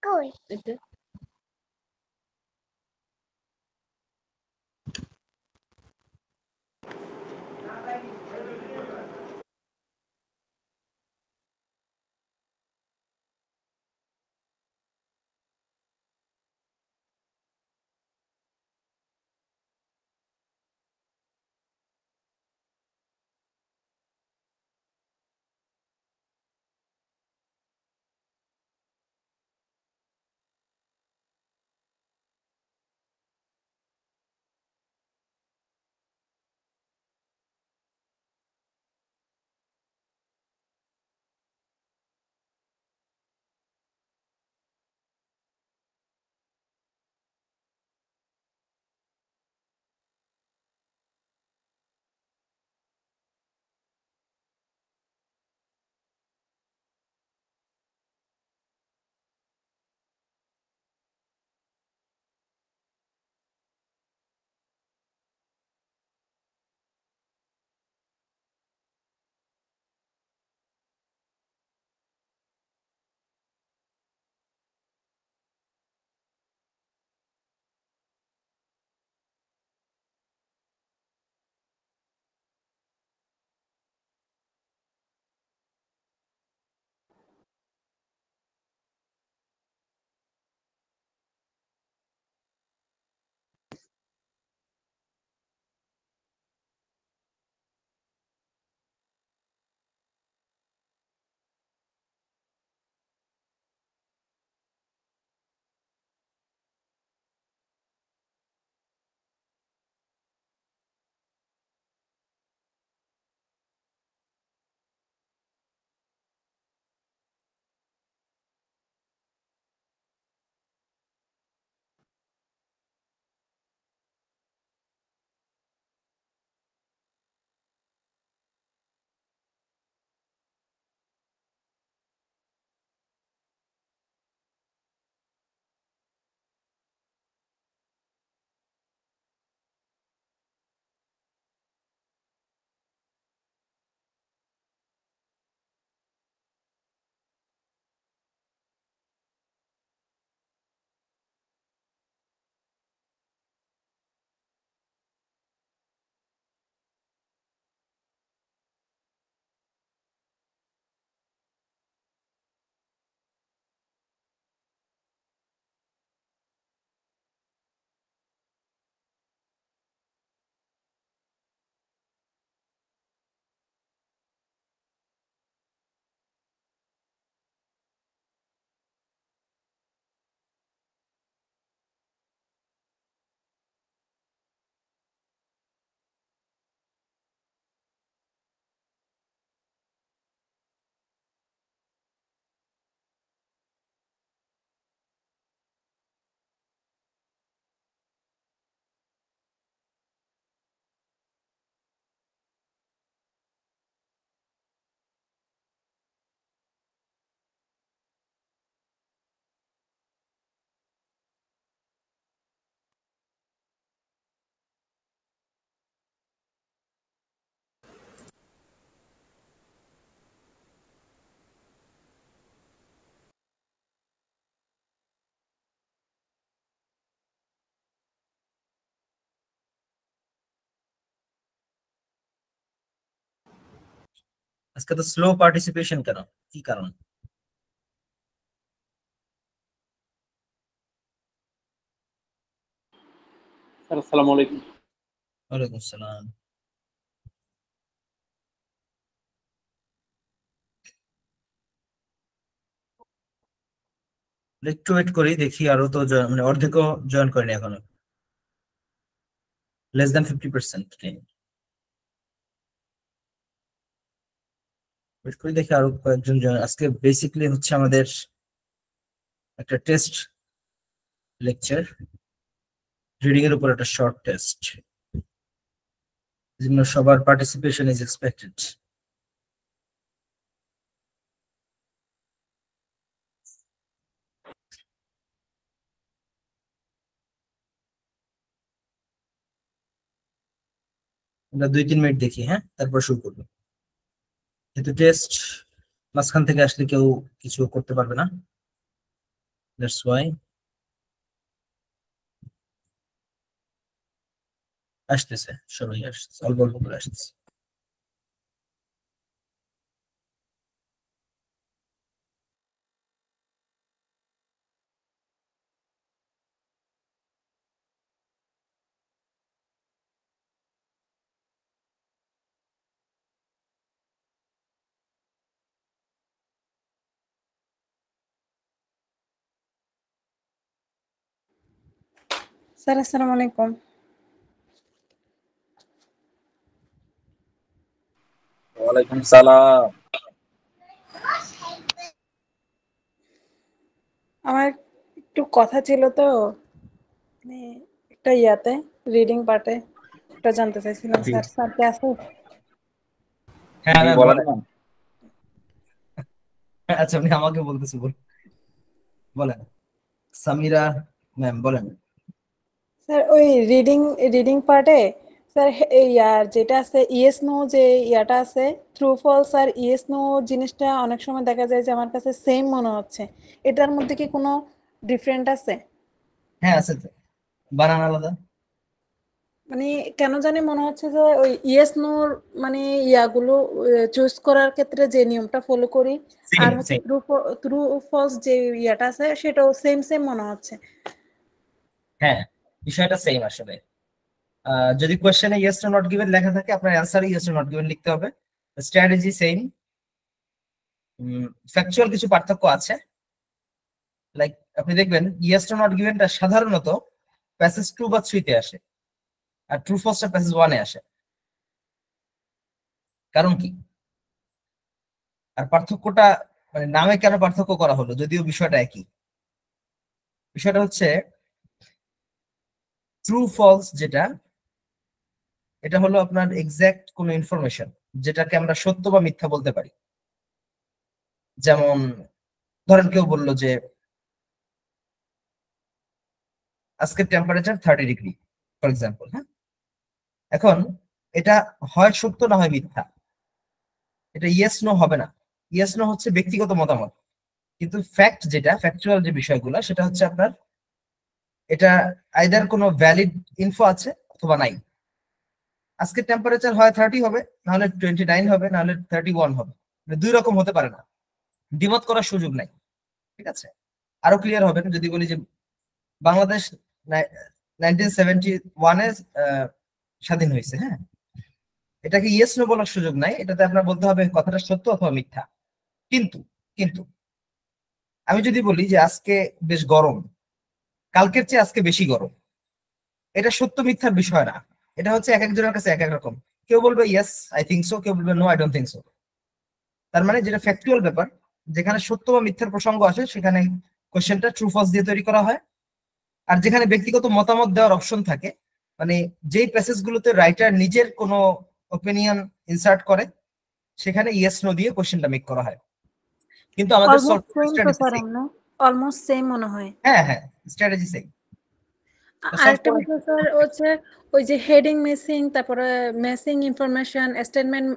কই আজকে তো স্লো পার্টিসিপেশন কেন, কি কারণ? স্যার আসসালামু আলাইকুম। ওয়ালাইকুম আসসালাম। একটু ওয়েট করি, দেখি আরো তো মানে অর্ধেকও জয়েন করেনি এখনো, লেস দ্যান 50%। ওয়েট করি, দেখি আরো কয়েকজন জয়েন। আজকে বেসিক্যালি হচ্ছে আমাদের একটা টেস্ট লেকচার, রিডিং এর উপর একটা শর্ট টেস্ট, জন্য সবার পার্টিসিপেশন ইজ এক্সপেক্টেড। আমরা 2-3 মিনিট দেখি, হ্যাঁ, তারপর শুরু করবো। কিন্তু টেস্ট মাঝখান থেকে আসলে কেউ কিছু করতে পারবে না, দ্যাটস ওয়াই। আসতেছে, সবাই আসছে, অল্প অল্প করে আসতেছে। স্যার আসসালামু আলাইকুম। ওয়ালাইকুম সালাম। আমার একটু কথা ছিল তো, মানে একটা ইয়াতে রিডিং পার্টে একটা জানতে চাইছিলাম জি। স্যার। স্যার কি আছে? হ্যাঁ জি ম্যাম বলেন বলেন। না। আচ্ছা, আপনি আমাকে বলতেছে, বলেন। সামিরা ম্যাম বলেন। স্যার ওই রিডিং রিডিং পার্টে স্যার এই ইয়ার যেটা আছে ইয়েস নো, যে ইয়াটা আছে ট্রু ফলস আর ইয়েস নো জিনিসটা অনেক সময় দেখা যায় যে আমার কাছে সেম মনে হচ্ছে। এটার মধ্যে কি কোনো ডিফারেন্ট আছে? হ্যাঁ আছে তো, বানান আলাদা। মানে কেন জানি মনে হচ্ছে যে ওই ইয়েস নোর মানে ইয়াগুলো চুজ করার ক্ষেত্রে যে নিয়মটা ফলো করি সেম আর হচ্ছে সেম। ট্রু ফলস যে ইয়াটা আছে সেটাও সেম সেম মনে হচ্ছে। হ্যাঁ, বিষয়টা সেম আসলে। যদি কোয়েশ্চেনে ইয়েস টু নট গিভেন লেখা থাকে, আপনার অ্যান্সারে ইয়েস টু নট গিভেন লিখতে হবে। স্ট্র্যাটেজি সেম, ফ্যাকচুয়াল কিছু পার্থক্য আছে। লাইক আপনি দেখবেন ইয়েস টু নট গিভেনটা সাধারণত প্যাসেজ 2 বা 3 তে আসে, আর ট্রু ফলসটা প্যাসেজ 1 এ আসে। কারণ কি? আর পার্থক্যটা মানে নামে কেন পার্থক্য করা হলো, যদিও বিষয়টা একই। বিষয়টা হচ্ছে ট্রু ফলস যেটা, এটা হলো আপনার এক্সাক্ট কোনো ইনফরমেশন যেটাকে আমরা সত্য বা মিথ্যা বলতে পারি। যেমন ধরেন কেউ বললো যে আজকের টেম্পারেচার 30 ডিগ্রি, ফর এক্সাম্পল। হ্যাঁ, এখন এটা হয় সত্য না হয় মিথ্যা, এটা ইয়েস নো হবে না। ইয়েস নো হচ্ছে ব্যক্তিগত মতামত, কিন্তু ফ্যাক্ট যেটা, ফ্যাকচুয়াল যে বিষয়গুলো, সেটা হচ্ছে আপনার এটা আইদার কোনো ভ্যালিড ইনফো আছে অথবা নাই। আজকে টেম্পারেচার হয় 30 হবে, নাহলে 29 হবে, নাহলে 31 হবে। মানে দুই রকম হতে পারে না, দ্বিমত করার সুযোগ নাই। ঠিক আছে, আরো ক্লিয়ার হবে যদি বলি যে বাংলাদেশ 1971-এ স্বাধীন হয়েছে। হ্যাঁ, এটাকে ইয়েস নো বলার সুযোগ নাই, এটাতে আপনার বলতে হবে কথাটা সত্য অথবা মিথ্যা। কিন্তু কিন্তু আমি যদি বলি যে আজকে বেশ গরম, কালকের চেয়ে আজকে বেশি গরম, এটা সত্য মিথ্যার বিষয় না। এটা হচ্ছে এক একজনের কাছে এক এক রকম। কেউ বলবে ইয়েস আই থিঙ্ক সো, কেউ বলবে no I don't think so. তার মানে যেটা ফ্যাকচুয়াল ব্যাপার, যেখানে সত্য বা মিথ্যার প্রসঙ্গ আসে, সেখানে কোশ্চেনটা ট্রু ফলস দিয়ে তৈরি করা হয়। আর যেখানে ব্যক্তিগত মতামত দেওয়ার অপশন থাকে, মানে যেই প্যাসেজ গুলোতে রাইটার নিজের কোনো ওপিনিয়ন ইনসার্ট করে, সেখানে ইয়েস নো দিয়ে কোশ্চেনটা মেক করা হয়। কিন্তু আমাদের সলভ অলমোস্ট সেম তো স্যার, আমরা অলমোস্ট সেম মনে হয়। হ্যাঁ হ্যাঁ, স্ট্র্যাটেজি সেম। সলভ আরেকটা বিষয় স্যার হচ্ছে ওই যে হেডিং মিসিং, তারপরে মেসিং ইনফরমেশন, স্টেটমেন্ট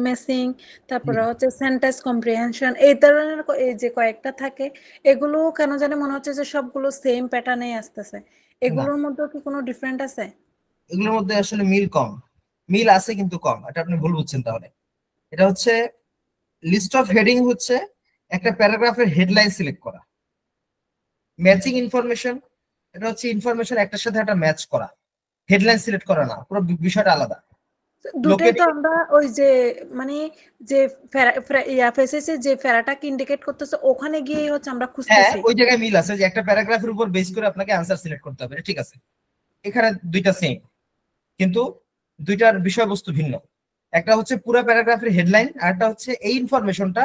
মিসিং, তারপরে হচ্ছে সেন্টেন্স কম্প্রিহেনশন, এই ধরনের এই যে কয়েকটা থাকে, এগুলো কেন জানি মনে হচ্ছে যে সবগুলো সেম প্যাটার্নেই আসতেছে। না, এগুলোর মধ্যে কি কোনো ডিফারেন্ট আছে? এগুলোর মধ্যে আসলে মিল কম। মিল আছে কিন্তু কম, এটা আপনি ভুল বুঝছেন তাহলে। এটা হচ্ছে লিস্ট অফ হেডিং হচ্ছে একটা প্যারাগ্রাফের হেডলাইন সিলেক্ট করা। ম্যাচিং ইনফরমেশন, এটা হচ্ছে ইনফরমেশন একটার সাথে একটা ম্যাচ করা, হেডলাইন সিলেক্ট করা না, পুরো বিষয়টা আলাদা। দুটাই তো লোকেটিং, আমরা ওই যে মানে যে ফেসেসে যে ফেরাটাকে ইন্ডিকেট করতেছে ওখানে গিয়ে হচ্ছে আমরা হ্যাঁ খুঁজতেছি। ওই জায়গায় মিল আছে যে একটা প্যারাগ্রাফের উপর বেস করে আপনাকে অ্যান্সার সিলেক্ট করতে হবে, এটা ঠিক আছে। এখানে দুইটা সেম, কিন্তু দুইটার বিষয়বস্তু ভিন্ন। একটা হচ্ছে পুরো প্যারাগ্রাফের হেডলাইন, আর একটা হচ্ছে এই ইনফরমেশনটা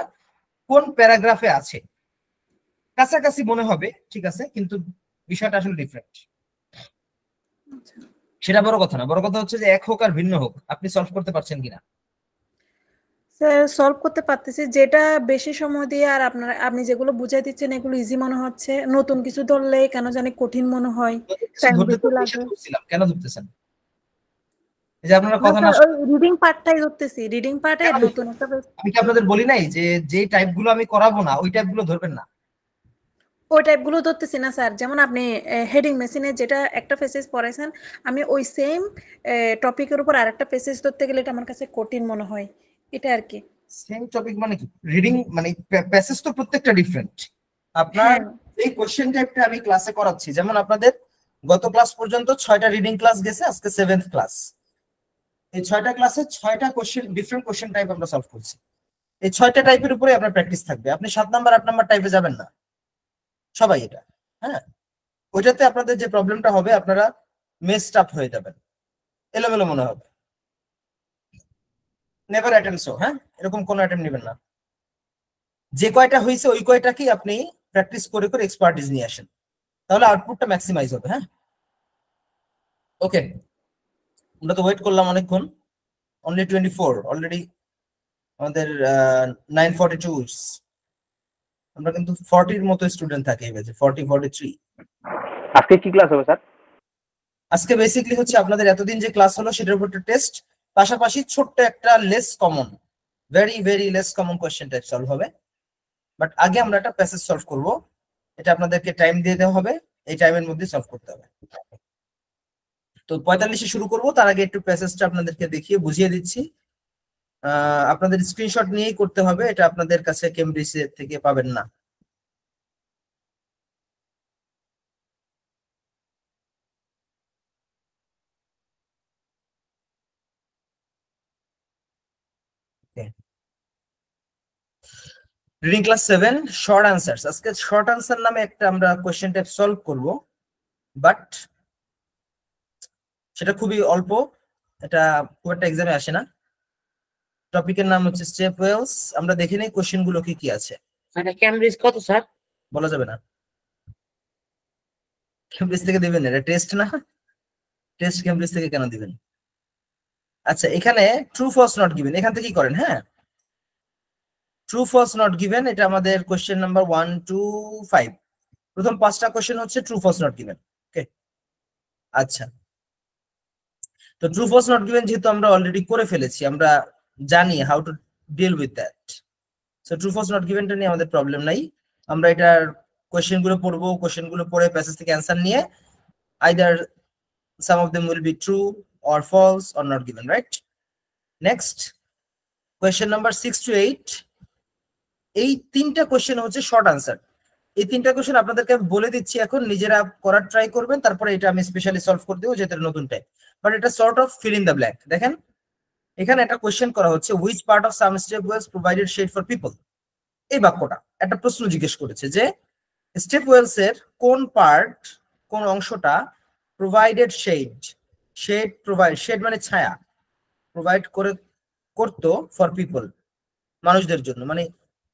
কোন প্যারাগ্রাফে আছে। কাছাকাছি মনে হবে, ঠিক আছে, কিন্তু বিষয়টা আসলে ডিফারেন্ট। আচ্ছা সেটা বড় কথা না, বড় কথা হচ্ছে যে এক হোক আর ভিন্ন হোক, আপনি সলভ করতে পারছেন কিনা। স্যার, সলভ করতে পারতেছি, যেটা বেশি সময় দিয়ে আর আপনি যেগুলো বুঝাই দিচ্ছেন এগুলো ইজি মনে হচ্ছে, নতুন কিছু ধরলে কেন জানি কঠিন মনে হয়, নতুন কিছু টাইম ধরতে তো বেশি লাগে। নিষেধ করছিলাম, কেন ধরতেছেন? এই যে আপনারা না কথা না স্যার, ওই রিডিং পার্টটাই করতেছি, রিডিং পার্টে কেন? নতুন একটা আমি কি আপনাদের বলি নাই যে যেই টাইপগুলো আমি করাবো না ওই টাইপগুলো ধরবেন না? ওই টাইপগুলো ধরতেছি না স্যার। যেমন আপনি হেডিং মেশিনে যেটা একটা পেসেজ পড়াইছেন, আমি ওই সেম টপিকের উপর আরেকটা পেসেজ ধরতে গেলে এটা আমার কাছে কঠিন মনে হয়, এটা আর কি। সেম টপিক মানে কি? রিডিং মানে প্যাসেজ তো প্রত্যেকটা ডিফারেন্ট। আপনার হ্যাঁ এই কোশ্চেন টাইপটা আমি ক্লাসে করাচ্ছি, যেমন আপনাদের গত ক্লাস পর্যন্ত 6টা রিডিং ক্লাস গেছে, আজকে 7th ক্লাস। এই 6টা ক্লাসে 6টা কোশ্চেন, ডিফারেন্ট কোশ্চেন টাইপ আমরা সলভ করছি। এই 6টা টাইপের উপরে আপনার প্র্যাকটিস থাকবে। আপনি 7 নাম্বার 8 নাম্বার টাইপে যাবেন না সবাই, এটা হ্যাঁ। ওইটাতে আপনাদের যে প্রবলেমটা হবে, আপনারা মেসড আপ হয়ে যাবেন, এলোমেলো মনে হবে। নেভার অ্যাটেম্প সো, হ্যাঁ, এরকম কোনো অ্যাটেম্প নেবেন না। যে কয়টা হয়েছে ওই কয়টাকেই আপনি প্র্যাকটিস করে করে এক্সপার্টিস নিয়ে আসেন, তাহলে আউটপুটটা ম্যাক্সিমাইজ হবে। হ্যাঁ, ওকে। আমরা তো ওয়েট করলাম অনেকক্ষণ, অনলি 24, অলরেডি আমাদের 9:42। আমরা কিন্তু 40-র মতো স্টুডেন্ট থাকে এই ব্যাচে, 40-43। আজকে কি ক্লাস হবে স্যার? আজকে বেসিক্যালি হচ্ছে আপনাদের এতদিন যে ক্লাস হলো সেটার উপর টেস্ট, পাশাপাশি ছোট্ট একটা less common, very very less common question type solve হবে। বাট আগে আমরা একটা প্যাসেজ সলভ করব, এটা আপনাদেরকে টাইম দিয়ে দেওয়া হবে, এই টাইমের মধ্যে সলভ করতে হবে। তো 45-এ শুরু করব, তার আগে একটু প্যাসেজটা আপনাদেরকে দেখিয়ে বুঝিয়ে দিচ্ছি। আপনাদের স্ক্রিনশট নিয়েই করতে হবে, এটা আপনাদের কাছে কেমব্রিজ থেকে পাবেন না। Reading class 7, short answers. আজকে শর্ট আনসার নামে একটা আমরা কোয়েশ্চেন টাইপ সলভ করব, বাট সেটা খুবই অল্প, এটা খুব একটা এক্সামে আসে না। টপিকের নাম হচ্ছে স্টেপ ওয়েলস। আমরা দেখে নেই কোশ্চেন গুলো কি কি আছে। এটা ক্যামব্রিজ কত স্যার? বলা যাবে না, কেমব্রিজ থেকে দিবেন, এটা টেস্ট না, টেস্ট কেমব্রিজ থেকে কেন দিবেন? আচ্ছা, এখানে ট্রু ফলস নট গিভেন, এখান থেকে কি করেন? হ্যাঁ, ট্রু ফলস নট গিভেন, এটা আমাদের কোশ্চেন নাম্বার 1 to 5। প্রথম 5টা কোশ্চেন হচ্ছে ট্রু ফলস নট গিভেন। ওকে, আচ্ছা। তো ট্রু ফলস নট গিভেন যেহেতু আমরা অলরেডি করে ফেলেছি, আমরা জানি how to deal with that. So true false not গিভেনটা নিয়ে আমাদের প্রবলেম নাই। আমরা এটার কোশ্চেন গুলো পড়বো, কোশ্চেন গুলো পড়ে প্যাসেজ থেকে অ্যান্সার নিয়ে either some of them will be true or false or not given, right? Next, question number 6 to 8. এই 3টা কোশ্চেন হচ্ছে শর্ট আনসার। এই 3টা কোশ্চেন আপনাদেরকে আমি বলে দিচ্ছি, এখন নিজেরা করার ট্রাই করবেন, তারপরে এটা আমি স্পেশালি সলভ করে দেবো যেটা নতুন টাইপ। বাট এটা sort of fill in the blank. দেখেন এখানে একটা কোশ্চেন করা হচ্ছে, which part of some step wells provided shade for people. এই বাক্যটা একটা প্রশ্ন জিজ্ঞেস করেছে যে স্টেপ ওয়েলস এর কোন পার্ট, কোন অংশটা provided shade, shade provide, shade মানে ছায়া, প্রোভাইড করে করতো ফর পিপল, মানুষদের জন্য। মানে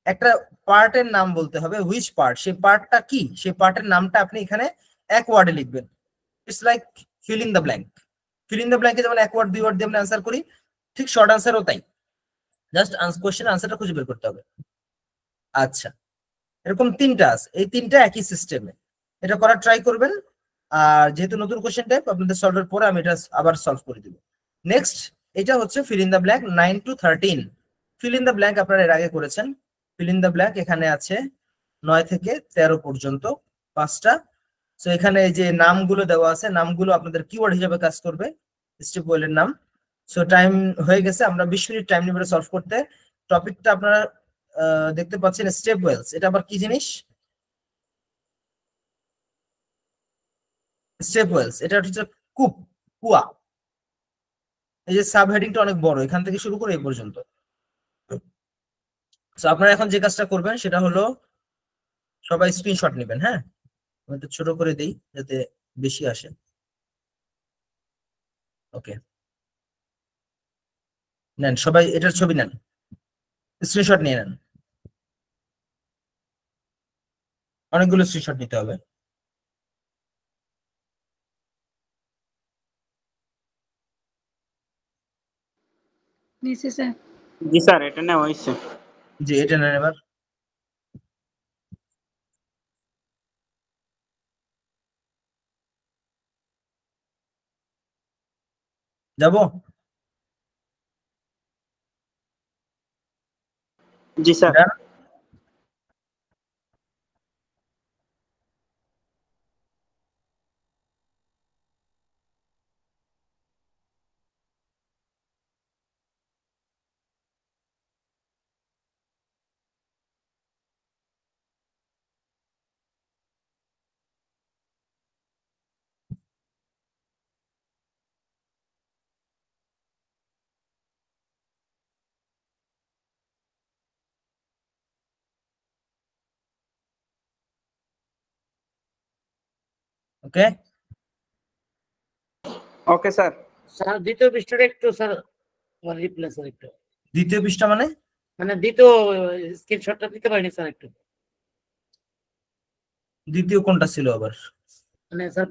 একটা পার্টের নাম বলতে হবে, হুইচ পার্ট, সেই পার্টটা কি, সেই পার্টের নামটা আপনি এখানে এক ওয়ার্ডে লিখবেন। It's like fill in the blank. Fill in the ব্ল্যাঙ্কে যেমন 1 ওয়ার্ড 2 ওয়ার্ড দিয়ে আমরা অ্যান্সার করি, ঠিক শর্ট আনসারও তাই, জাস্ট কোশ্চেন আনসারটা খুঁজে বের করতে হবে। আচ্ছা, এরকম 3টা আছে, এই 3টা একই সিস্টেমে, এটা করার ট্রাই করবেন। আর যেহেতু নতুন কোশ্চেন টাইপ, আপনাদের সলভের পরে আমি এটা আবার সলভ করে দিব। নেক্সট, এটা হচ্ছে feel in the blank 9 to 13। Feel in the blank আপনারা এর আগে করেছেন। ফিল ইন দ্য ব্ল্যাঙ্ক এখানে আছে 9 থেকে 13 পর্যন্ত 5টা। সো এখানে এই যে নামগুলো দেওয়া আছে, নামগুলো আপনাদের কিওয়ার্ড হিসেবে কাজ করবে, স্টেপ ওয়েলের নাম। সো টাইম হয়ে গেছে, আমরা 20 মিনিট টাইম নিব সলভ করতে। টপিকটা আপনারা দেখতে পাচ্ছেন স্টেপ ওয়েলস, এটা আবার কি জিনিস? স্টেপ ওয়েলস এটা হচ্ছে কূপ, কুয়া। এই যে সাব হেডিংটা অনেক বড়, এখান থেকে শুরু করে এই পর্যন্ত। তো আপনারা এখন যে কাজটা করবেন সেটা হলো সবাই স্ক্রিনশট নেবেন। হ্যাঁ, আমি একটু ছোট করে দেই যাতে বেশি আসে। ওকে, নেন সবাই এটার ছবি নেন, স্ক্রিনশট নিয়ে নেন। অনেকগুলো স্ক্রিনশট নিতে হবে। নিচে স্যার। জি স্যার, এটা নেওয়া হয়েছে। জি, এটা নেন এবার। যাবো। জি sir. Done? Okay. Okay sir. Sir দ্বিতীয় পৃষ্ঠাটা একটু স্যার রিপ্লেস স্যার একটু, দ্বিতীয় পৃষ্ঠা মানে মানে দ্বিতীয় স্ক্রিনশটটা দিতে পারিনি স্যার একটু, দ্বিতীয় কোনটা ছিল আবার? মানে স্যার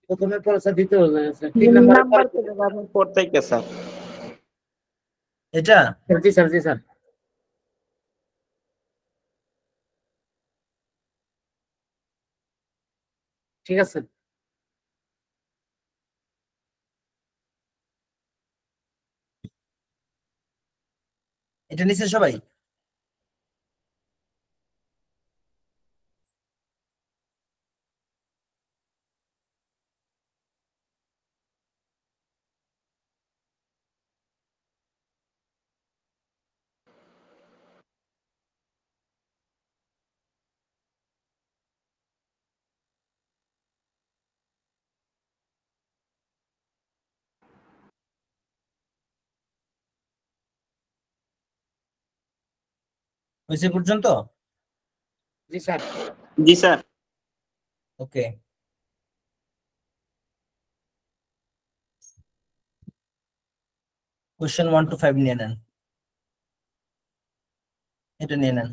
প্রথমের পরে স্যার দ্বিতীয় হয়ে গেছে, 3 তিন নাম্বারের নাম্বার পরে। প্যারাগ্রাফের পর থেকে স্যার। এটা জি স্যার, জি স্যার, ঠিক আছে। এটা নিচে সবাই? হয়েছে পর্যন্ত? জি স্যার। জি স্যার। ওকে, কোশ্চেন 1 to 5 নিয়ে নেন, এটা নিয়ে নেন।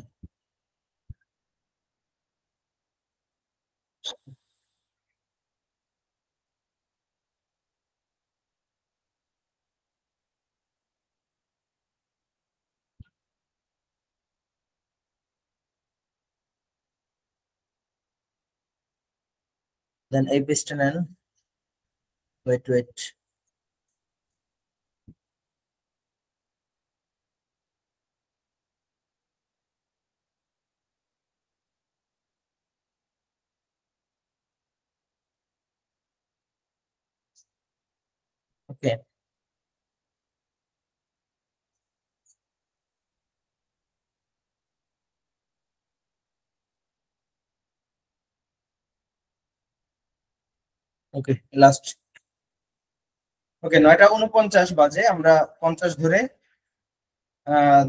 দেন এই পেজটা নেন। ওয়েট, ওকে। ওকে, লাস্ট। ওকে, 9:49 বাজে, আমরা 50 ধরে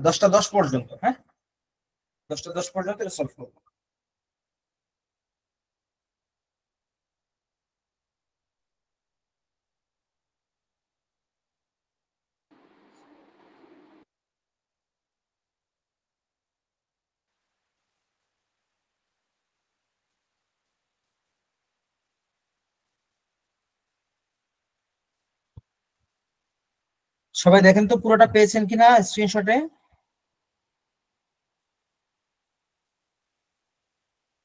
10টা 10 পর্যন্ত, হ্যাঁ 10টা 10 পর্যন্ত এটা সলভ করবো। সবাই দেখেন তো পুরোটা পেয়েছেন কিনা স্ক্রিনশটে?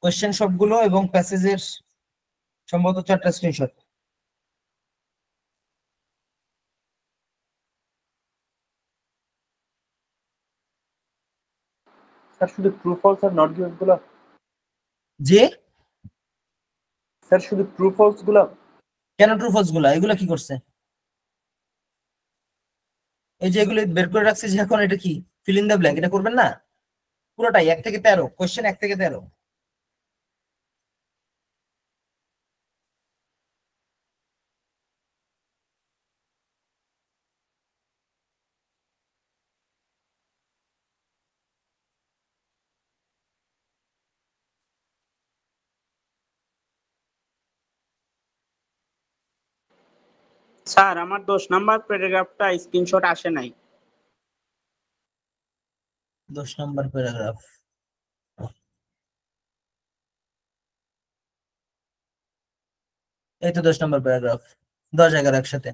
কোশ্চেন সবগুলো এবং প্যাসেজের সম্ভবত 4টা স্ক্রিনশট। স্যার শুধু ট্রু ফলস আর নট গিভেন গুলো? যে স্যার শুধু ট্রু ফলস গুলো? কেন ট্রু ফলস গুলা? এগুলা কি করছে? এই যে এগুলো বের করে রাখছে যে, এখন এটা কি ফিল ইন দ্য ব্ল্যাঙ্ক, এটা করবেন না? পুরোটাই 1 থেকে 13, কোশ্চেন 1 থেকে 13। স্যার আমার 10 নাম্বার প্যারাগ্রাফটা স্ক্রিনশট আসে নাই। 10 নম্বর প্যারাগ্রাফ, এই তো 10 নম্বর প্যারাগ্রাফ, 10-11 একসাথে।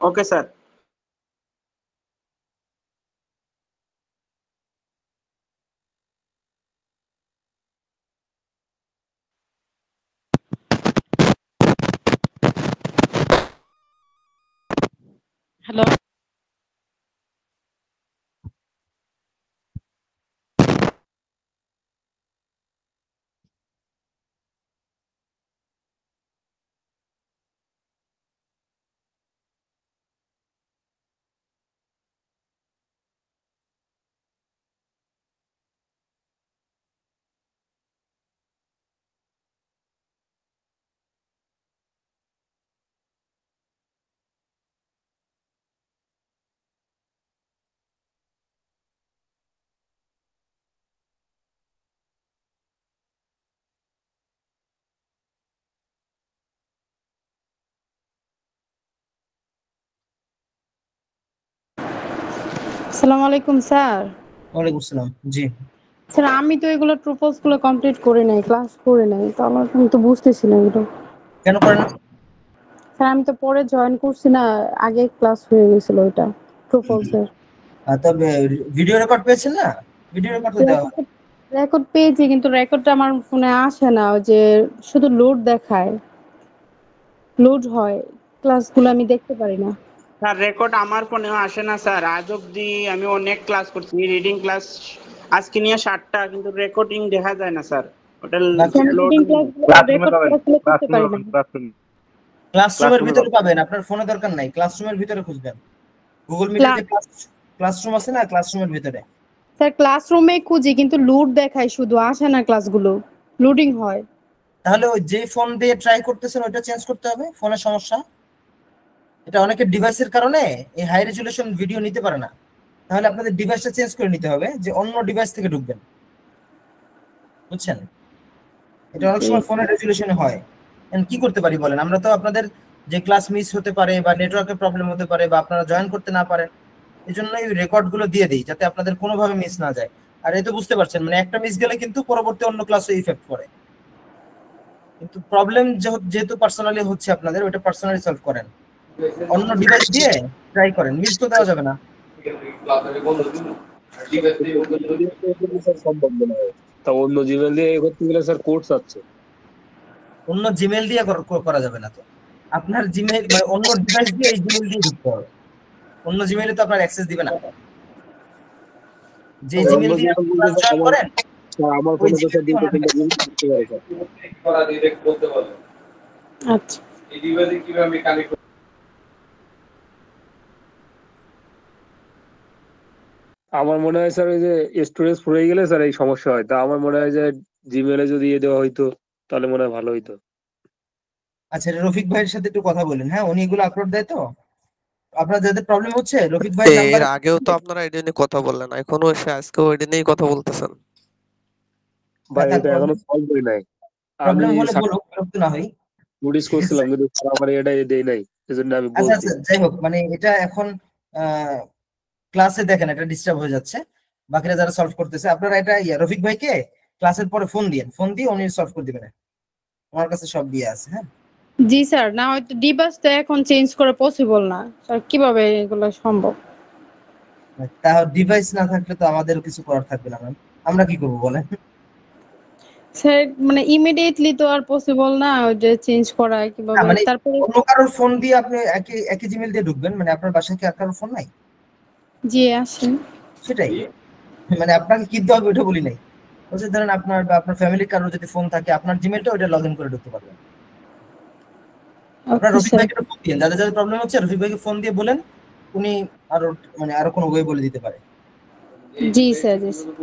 Okay sir. হ্যালো। আসসালামু আলাইকুম স্যার। ওয়ালাইকুম আসসালাম। জি, স্যার আমি তো এগুলো ট্রুপলস গুলো কমপ্লিট করি নাই, ক্লাস করি নাই, তাহলে আমি তো বুঝতেছি না এগুলো। কেন করেন না? স্যার আমি তো পরে জয়েন করছি না, আগে ক্লাস হয়ে গেছিল ওইটা ট্রুপলস এর। তবে ভিডিও রেকর্ড পেয়েছেন না? ভিডিও রেকর্ড তো দেওয়া হয়। রেকর্ড পেয়েছি কিন্তু রেকর্ডটা আমার ফোনে আসে না, ওই যে শুধু লোড দেখায়, লোড হয়, ক্লাসগুলো আমি দেখতে পারি না। স্যার রেকর্ড আমার ফোনেও আসে না স্যার, আজ অব্দি আমি অনেক ক্লাস করছি, রিডিং ক্লাস আজকে নিয়ে 7টা, কিন্তু রেকর্ডিং দেখা যায় না স্যার, ওটা বাকি লোড রিডিং হয় না। ক্লাসগুলো, ক্লাসরুমে রেকর্ড পাবেন, ক্লাসগুলো করতে ক্লাসরুমে পারি না। পাবেন, ক্লাসরুমে ক্লাসরুমের ক্লাসরুমে ভিতরে পাবেন। পাবেন, আপনার ফোনে দরকার নাই, ক্লাসরুমের ভিতরে খুঁজবেন। গুগল মিটে যে ক্লাসরুম আছে না, ক্লাসরুমের ভিতরে। স্যার ক্লাসরুমে খুঁজি কিন্তু লোড দেখায়, শুধু আসে না, ক্লাসগুলো লোডিং হয়। তাহলে ওই যে ফোন দিয়ে ট্রাই করতেছেন ওইটা চেঞ্জ করতে হবে, ফোনের সমস্যা। এটা অনেকের ডিভাইসের কারণে এই হাই রেজুলেশন ভিডিও নিতে পারে না। তাহলে আপনাদের ডিভাইসটা চেঞ্জ করে নিতে হবে, যে অন্য ডিভাইস থেকে ঢুকবেন, বুঝছেন? এটা অনেক সময় ফোনের রেজুলেশনে হয়। এখন কি করতে পারি বলেন? আমরা তো আপনাদের যে ক্লাস মিস হতে পারে বা নেটওয়ার্কের প্রবলেম হতে পারে বা আপনারা জয়েন করতে না পারেন, এই জন্য এই রেকর্ড গুলো দিয়ে দিই যাতে আপনাদের কোনোভাবে মিস না যায়। আর এই তো বুঝতে পারছেন, মানে একটা মিস গেলে কিন্তু পরবর্তী অন্য ক্লাসে ইফেক্ট পড়ে। কিন্তু প্রবলেম যেহেতু পার্সোনালি হচ্ছে আপনাদের, ওইটা পার্সোনালি সলভ করেন, অন্য ডিভাইস দিয়ে ট্রাই করেন, মিস তো দেওয়া যাবে না। স্যার সম্ভব মনে হয়, তা অন্য জিমেল দিয়ে এ করতে গেলে স্যার কোড চাচ্ছে। অন্য জিমেল দিয়ে করা যাবে না তো। আপনার জিমেল মানে অন্য ডিভাইস দিয়ে এই জিমেল দিয়ে ঢুকতে হবে, অন্য জিমেলে তো আপনার অ্যাক্সেস দিবে না। যে অন্য জিমেল দিয়ে জিমেল আপনি বলতে ক্লাস স্যার জয়েন আমার, করেন স্যার আমার ওই ফোনে তো জিমেল স্যার দিয়ে দুটো অনেক তিনটা জিনিস করতে পারে স্যার। আচ্ছা। আমার মনে হয় স্যার ওই যে স্টোরেজ ফুরিয়ে গেলে স্যার এই সমস্যা হয়, তা আমার মনে হয় যে জিমেলে যদি দেওয়া হইতো তাহলে মনে হয় ভালো হইতো। আচ্ছা, রফিক ভাইয়ের সাথে একটু কথা বলেন, হ্যাঁ, উনি এগুলো আপলোড দেয় তো। আপনার যাদের প্রবলেম হচ্ছে রফিক ভাইয়ের এর নাম্বার। আগেও তো আপনারা এটা নিয়ে কথা বললেন, এখনো এসে আজকেও এটা নিয়েই কথা বলতেছেন। হ্যাঁ, ভাই তার এটা এখনো সলভ করি নাই। আমি প্রবলেম হলে বলুক, বিরক্ত না হই। নোটিস ঠিক আছে, করছিলাম কিন্তু স্যার আমার এটা দেই নাই, এজন্য আমি আচ্ছা বলছি। আচ্ছা, যাই হোক, মানে এটা এখন ক্লাসে দেখেন এটা ডিস্টার্ব হয়ে যাচ্ছে, বাকিরা যারা সলভ করতেছে আপনারা এটা রফিক ভাইকে ক্লাসের পরে ফোন দিয়ে উনি সলভ করে দিবেন। আমার কাছে সব দিয়ে আছে, হ্যাঁ। জি স্যার, না হয়তো ডিভাইস তো এখন চেঞ্জ করা পসিবল না স্যার, কিভাবে এগুলো সম্ভব? তা ডিভাইস না থাকলে তো আমাদের কিছু করার থাকবে না ম্যাম, আমরা কি করবো বলেন? স্যার মানে ইমিডিয়েটলি তো আর পসিবল না, ওই যে চেঞ্জ করা না কিভাবে, মানে তারপরে। অন্য কারোর ফোন দিয়ে আপনি একই একই জিমেল দিয়ে ঢুকবেন, মানে আপনার বাসায় কি আর কারোর ফোন নাই? জি আসেন। সেটাই, মানে আপনাকে কিনতে হবে ওটা বলি নাই। বলছে ধরেন আপনার বা আপনার ফ্যামিলির কারোর যদি ফোন থাকে, আপনার জিমেলটা ওটা লগ ইন করে ঢুকতে পারবেন। আপনার ওকে রফিক স্যার। ভাইকে ফোন দিয়ে, যাদের যাদের প্রবলেম হচ্ছে রফিক ভাইকে ফোন দিয়ে বলেন, উনি আরো মানে আরো কোনো ওয়ে বলে দিতে পারে। জি স্যার, জি স্যার।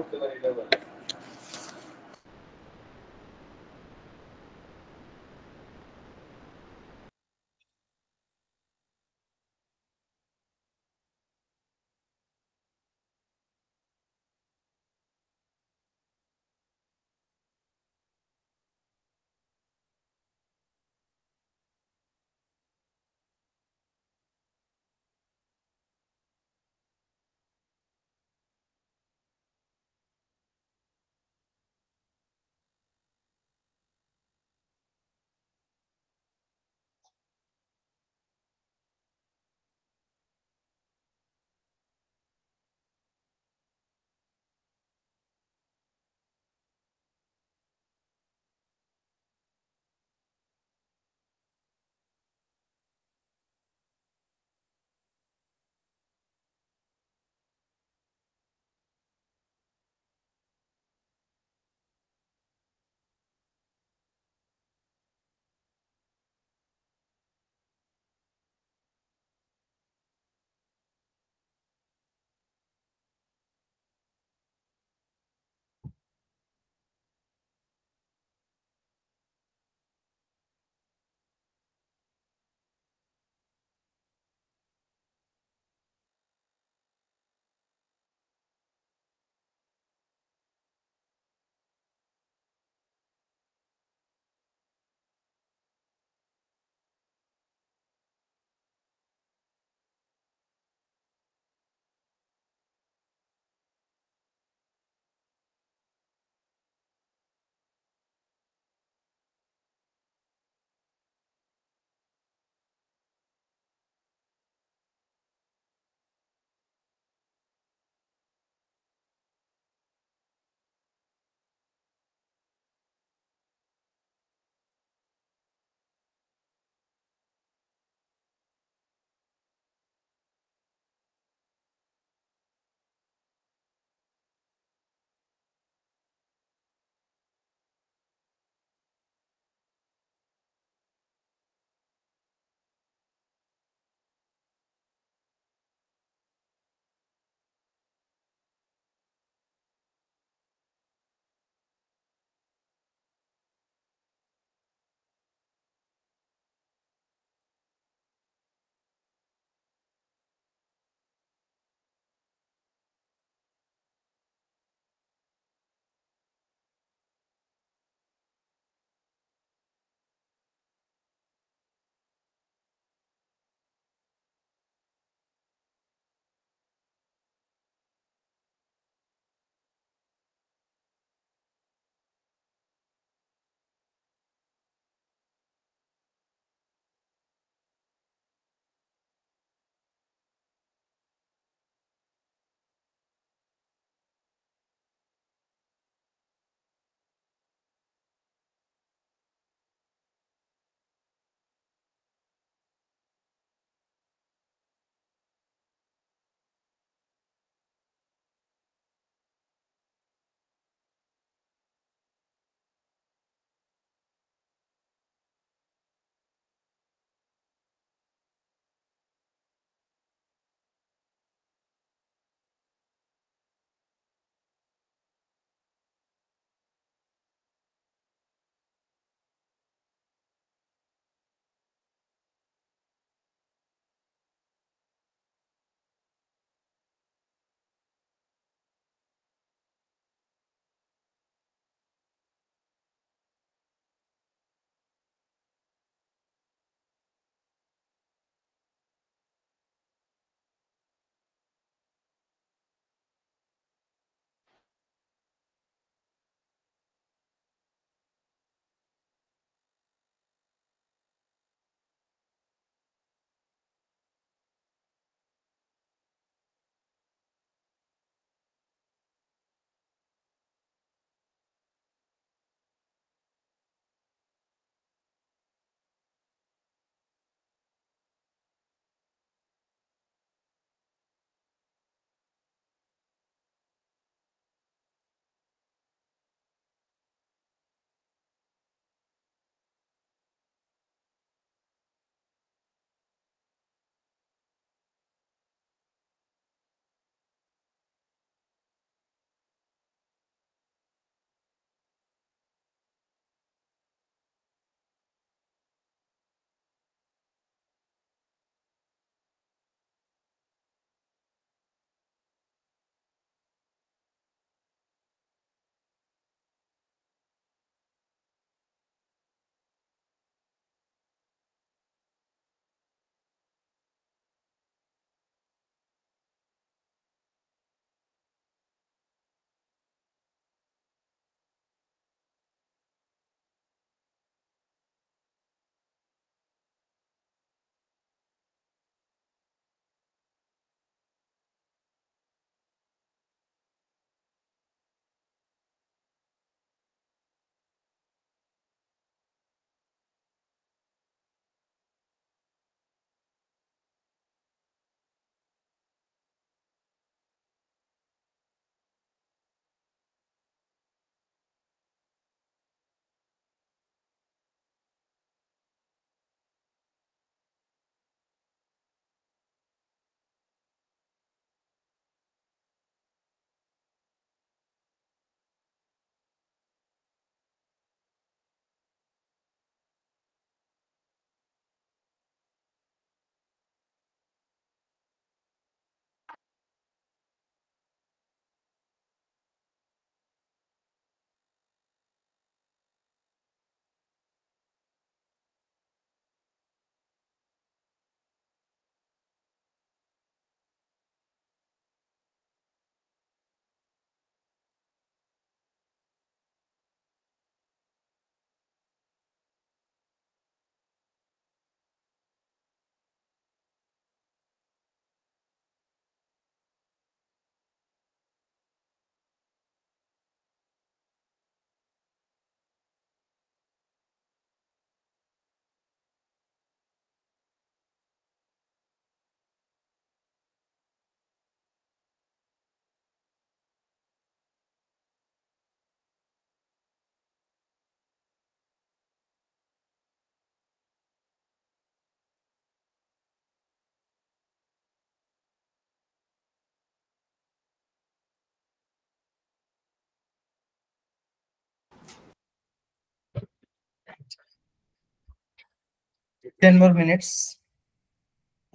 10 more minutes,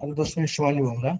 আরো 10 মিনিট সময় নিব আমরা।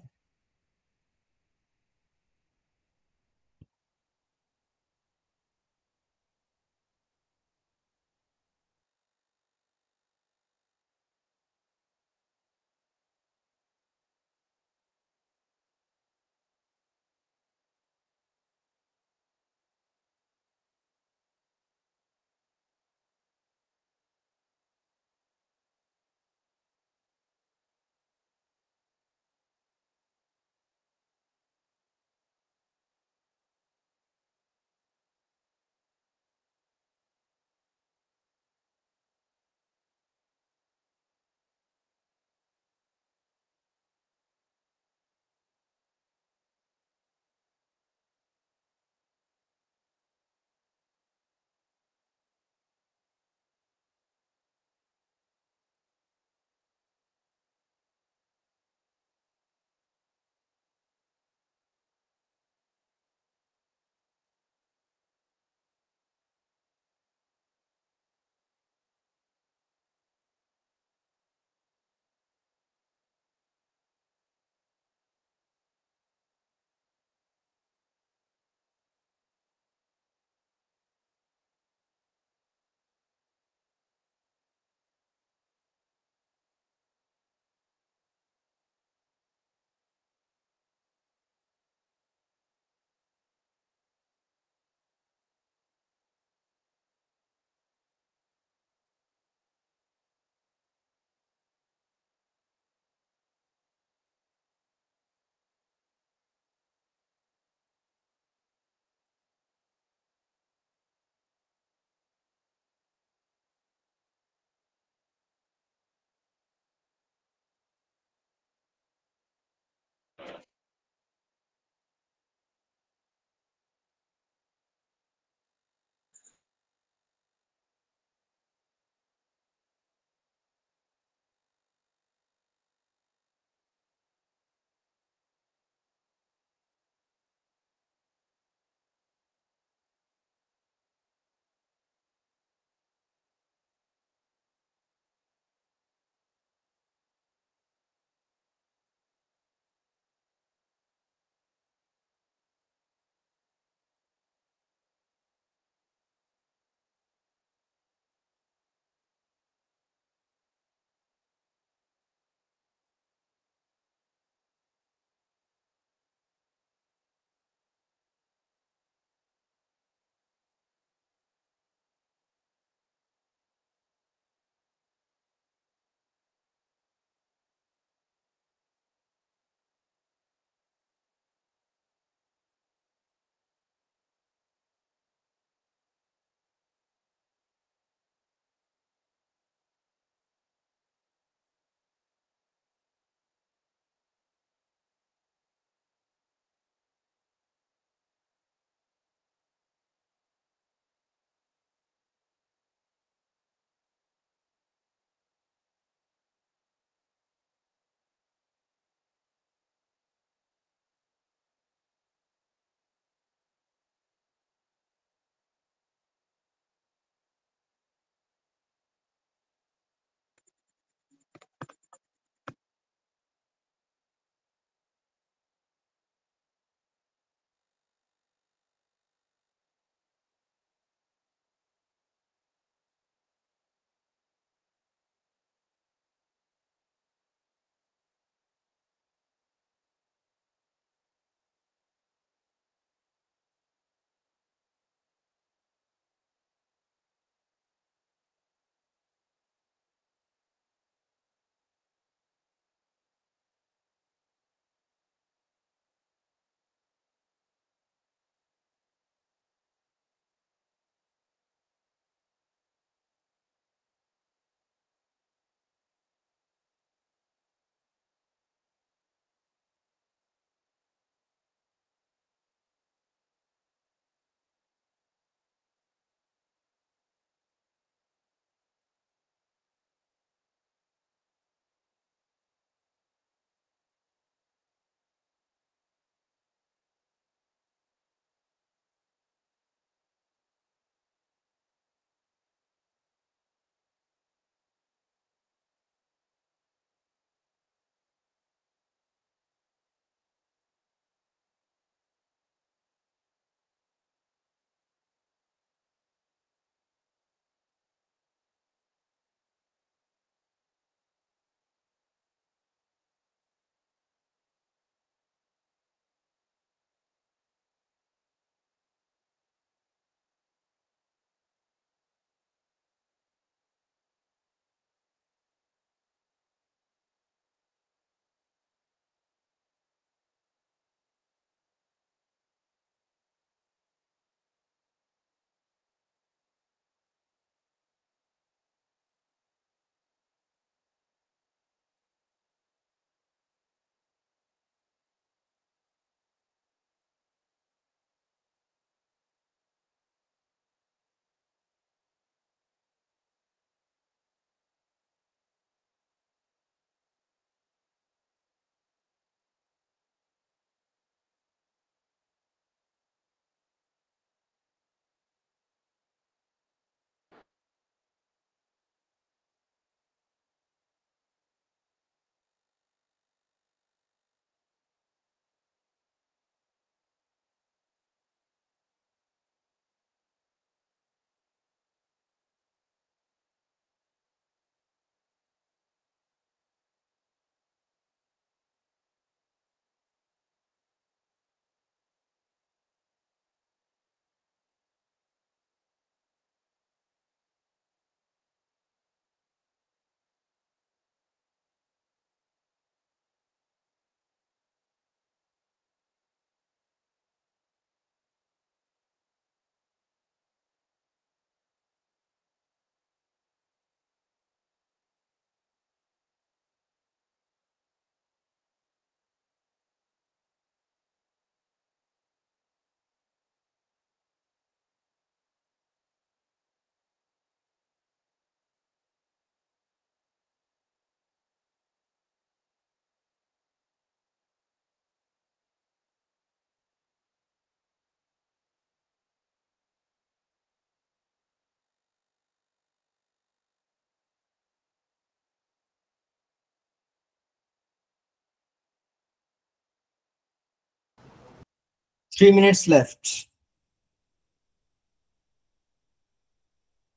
3 minutes left.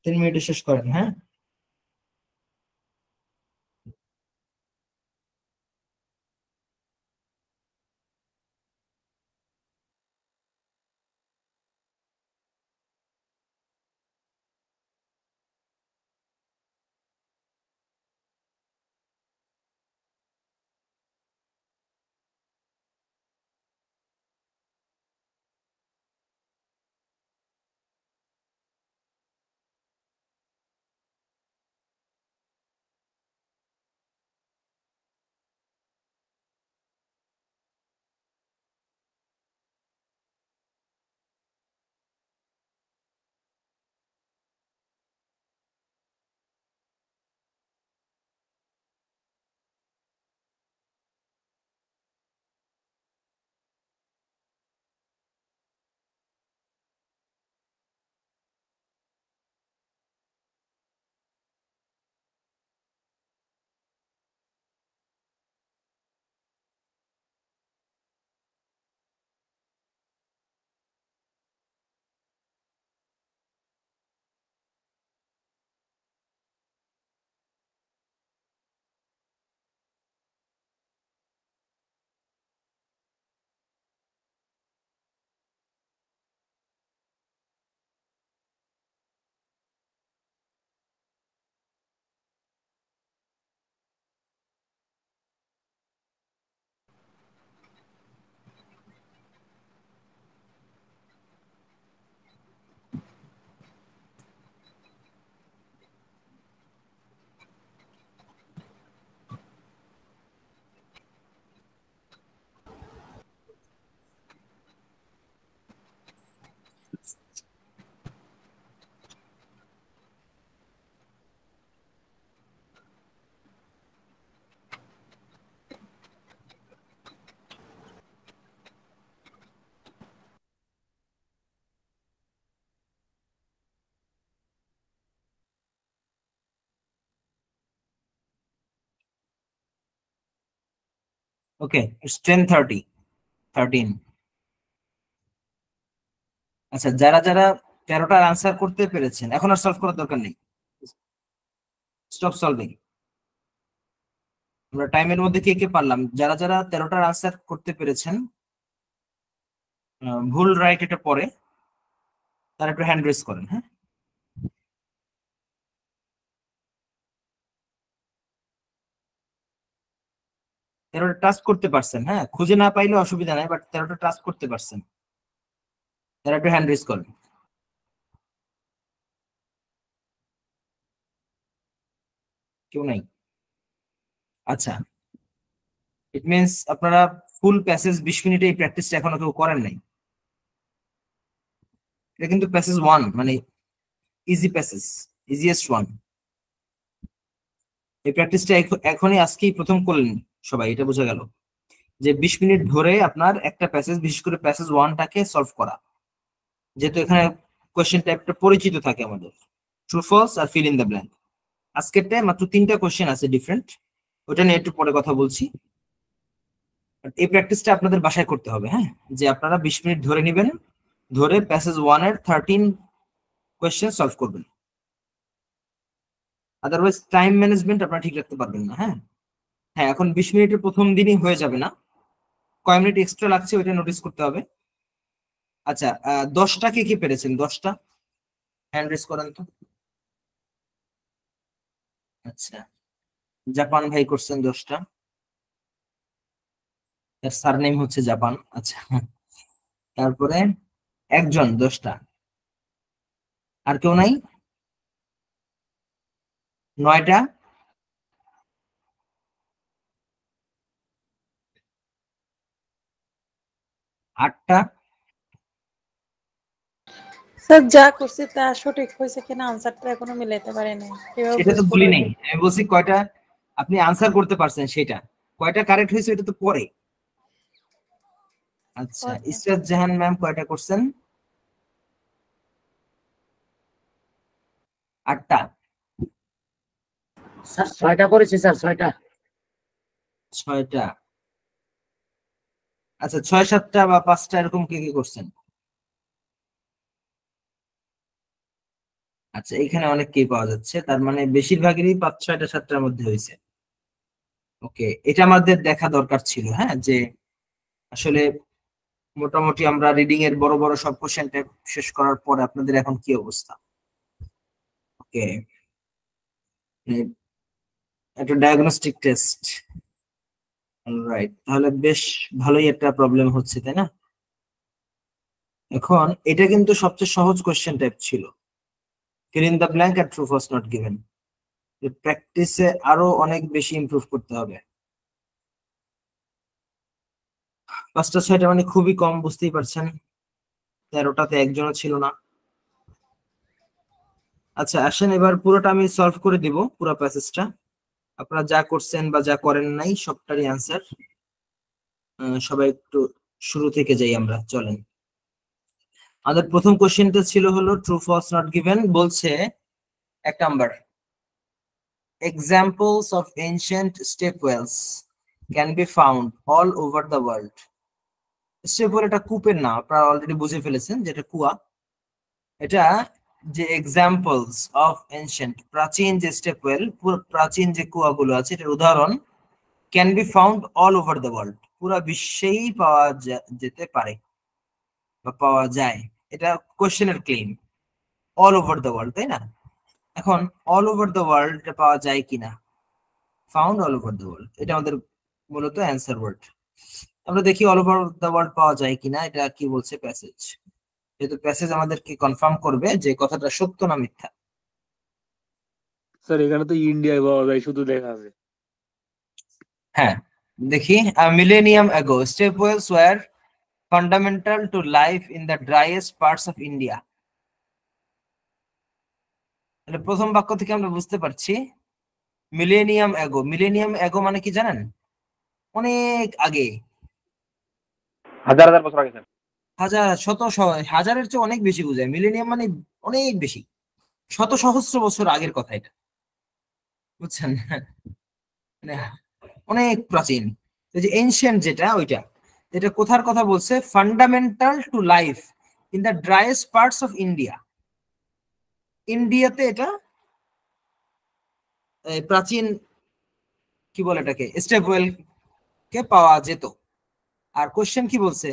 3 মিনিটে শেষ করেন, হ্যাঁ? ওকে, ইটস 10:30 13। আচ্ছা, যারা যারা 13টার আনসার করতে পেরেছেন এখন আর সলভ করার দরকার নেই, স্টপ সলভিং। আমরা টাইমের মধ্যে কে কে পারলাম? যারা যারা 13টার আনসার করতে পেরেছেন, ভুল রাইট এটা পরে, তারা একটু হ্যান্ড রেজ করেন, হ্যাঁ? তেরোটা ট্রাস্ট করতে পারছেন, হ্যাঁ? খুঁজে না পাইলে অসুবিধা নাই, বাট 13টা ট্রাস্ট করতে পারছেন, তারা একটু হ্যান্ড রেজ করেন। কেউ নাই? আচ্ছা, ইট মিনস আপনারা ফুল প্যাসেজ 20 মিনিটে এই প্র্যাকটিসটা এখনো কেউ করেন নাই। এটা কিন্তু প্যাসেজ 1, মানে ইজি প্যাসেজ, ইজিয়েস্ট ওয়ান। এই প্র্যাকটিসটা এখনই আজকেই প্রথম করলেন সবাই, এটা বোঝা গেল যে 20 মিনিট ধরে আপনার একটা প্যাসেজ, বিশেষ করে প্যাসেজ 1টাকে সলভ করা, যেহেতু এখানে কোয়েশ্চেন টাইপটা পরিচিত থাকে আমাদের, ট্রু ফলস আর ফিল ইন দ্য ব্ল্যাঙ্ক। আজকেরটায় মাত্র 3টা কোয়েশ্চেন আছে ডিফারেন্ট, ওটা নিয়ে একটু পরে কথা বলছি। এই প্র্যাকটিসটা আপনাদের বাসায় করতে হবে, হ্যাঁ? যে আপনারা 20 মিনিট ধরে নেবেন, ধরে প্যাসেজ 1-এর 13 কোয়েশ্চেন সলভ করবেন। আদারওয়াইজ টাইম ম্যানেজমেন্ট আপনারা ঠিক রাখতে পারবেন না, হ্যাঁ? হ্যাঁ, এখন 20 মিনিটের প্রথম দিনই হয়ে যাবে না, কয় মিনিট এক্সট্রা লাগছে ওইটা নোটিস করতে হবে। আচ্ছা, 10টা কে কি পেরেছেন? 10টা হ্যান্ড রেজ করেন তো। আচ্ছা, জাপান ভাই করছেন 10টা, তার সারনেম হচ্ছে জাপান। আচ্ছা, তারপরে একজন 10টা, আর কেউ নাই? 9টা, 8টা, স্যার যা করছি তা সঠিক হয়েছে কিনা আনসারটা এখনো মিলাইতে পারি নাই, কিভাবে সেটা তো বুঝবো? বলি নাই, আমি বলছি কয়টা আপনি আনসার করতে পারছেন সেটা, কয়টা কারেক্ট হয়েছে এটা তো পরে। আচ্ছা, আচ্ছা। ইসরাত জাহান ম্যাম কয়টা করছেন? 8টা। স্যার 6টা করেছি স্যার, 6টা। 6টা। আচ্ছা 6-7টা বা 5টা এরকম কে কি করছেন? আচ্ছা এখানে অনেককেই পাওয়া যাচ্ছে, তার মানে বেশিরভাগেরই 5, 6, 7টার মধ্যে হয়েছে। ওকে, এটা আমাদের দেখা দরকার ছিল, হ্যাঁ, যে আসলে মোটামুটি আমরা রিডিং এর বড় বড় সব কোশ্চেন শেষ করার পরে আপনাদের এখন কি অবস্থা। ওকে, একটা ডায়াগনস্টিক টেস্ট, রাইট, তাহলে বেশ ভালোই একটা প্রবলেম হচ্ছে, তাই না? এখন এটা কিন্তু সবচেয়ে সহজ কোশ্চেন টাইপ ছিল, fill in the blank আর true false not given। প্র্যাকটিসে আরো অনেক বেশি ইমপ্রুভ করতে হবে। 5টা 6টা মানে খুবই কম, বুঝতেই পারছেন, 13টাতে একজনও ছিল না। আচ্ছা আসেন এবার পুরোটা আমি সলভ করে দিব, পুরো প্যাসেজটা। আপনারা যা করছেন বা যা করেন নাই সবটারই অ্যান্সার। সবাই একটু শুরু থেকে যাই আমরা, চলেন। আমাদের প্রথম কোশ্চেনটা ছিল হলো ট্রু ফলস নট গিভেন, বলছে 1 number, examples of ancient step wells can be found all over the world। Step well এটা কূপের নাম, আপনারা অলরেডি বুঝে ফেলেছেন যেটা কুয়া। এটা যে এক্সাম্পলস অফ এনশিয়েন্ট, প্রাচীন যে স্টেপ ওয়েল, পুরো প্রাচীন যে কুয়াগুলো আছে এটার উদাহরণ, can be found all over the world, পুরো বিশ্বেই পাওয়া যেতে পারে বা পাওয়া যায়। এটা কোশ্চেনের claim, all over the world, তাই না? এখন অল ওভার দ্য ওয়ার্ল্ড এটা পাওয়া যায় কিনা, found all over the world, এটা আমাদের মূলত অ্যান্সার ওয়ার্ড। আমরা দেখি অল ওভার দ্য ওয়ার্ল্ড পাওয়া যায় কিনা, এটা কি বলছে প্যাসেজ। যেহেতু প্যাসেজ আমাদেরকে কনফার্ম করবে যে কথাটা সত্য না মিথ্যা। স্যার এখানে তো ইন্ডিয়ায় পাওয়া যায়, শুধু দেখা আছে। হ্যাঁ দেখি, millennium ago step wells were fundamental to life in the driest parts of India। তাহলে প্রথম বাক্য থেকে আমরা বুঝতে পারছি মিলেনিয়াম এগো, মিলেনিয়াম এগো মানে কি জানেন? অনেক আগে, হাজার হাজার বছর আগে স্যার। হাজার শত হাজারের চেয়ে অনেক বেশি বোঝায়, মিলেনিয়াম মানে অনেক বেশি, শত সহস্র বছর আগের কথা এটা, বুঝছেন? মানে অনেক প্রাচীন। এই যে এনশিয়েন্ট যেটা, ওইটা এটা কোথার কথা বলছে? Fundamental to life in the driest parts of India. ইন্ডিয়াতে এটা প্রাচীন কি বলে এটাকে, স্টেপ ওয়েল কে পাওয়া যেত। আর কোশ্চেন কি বলছে?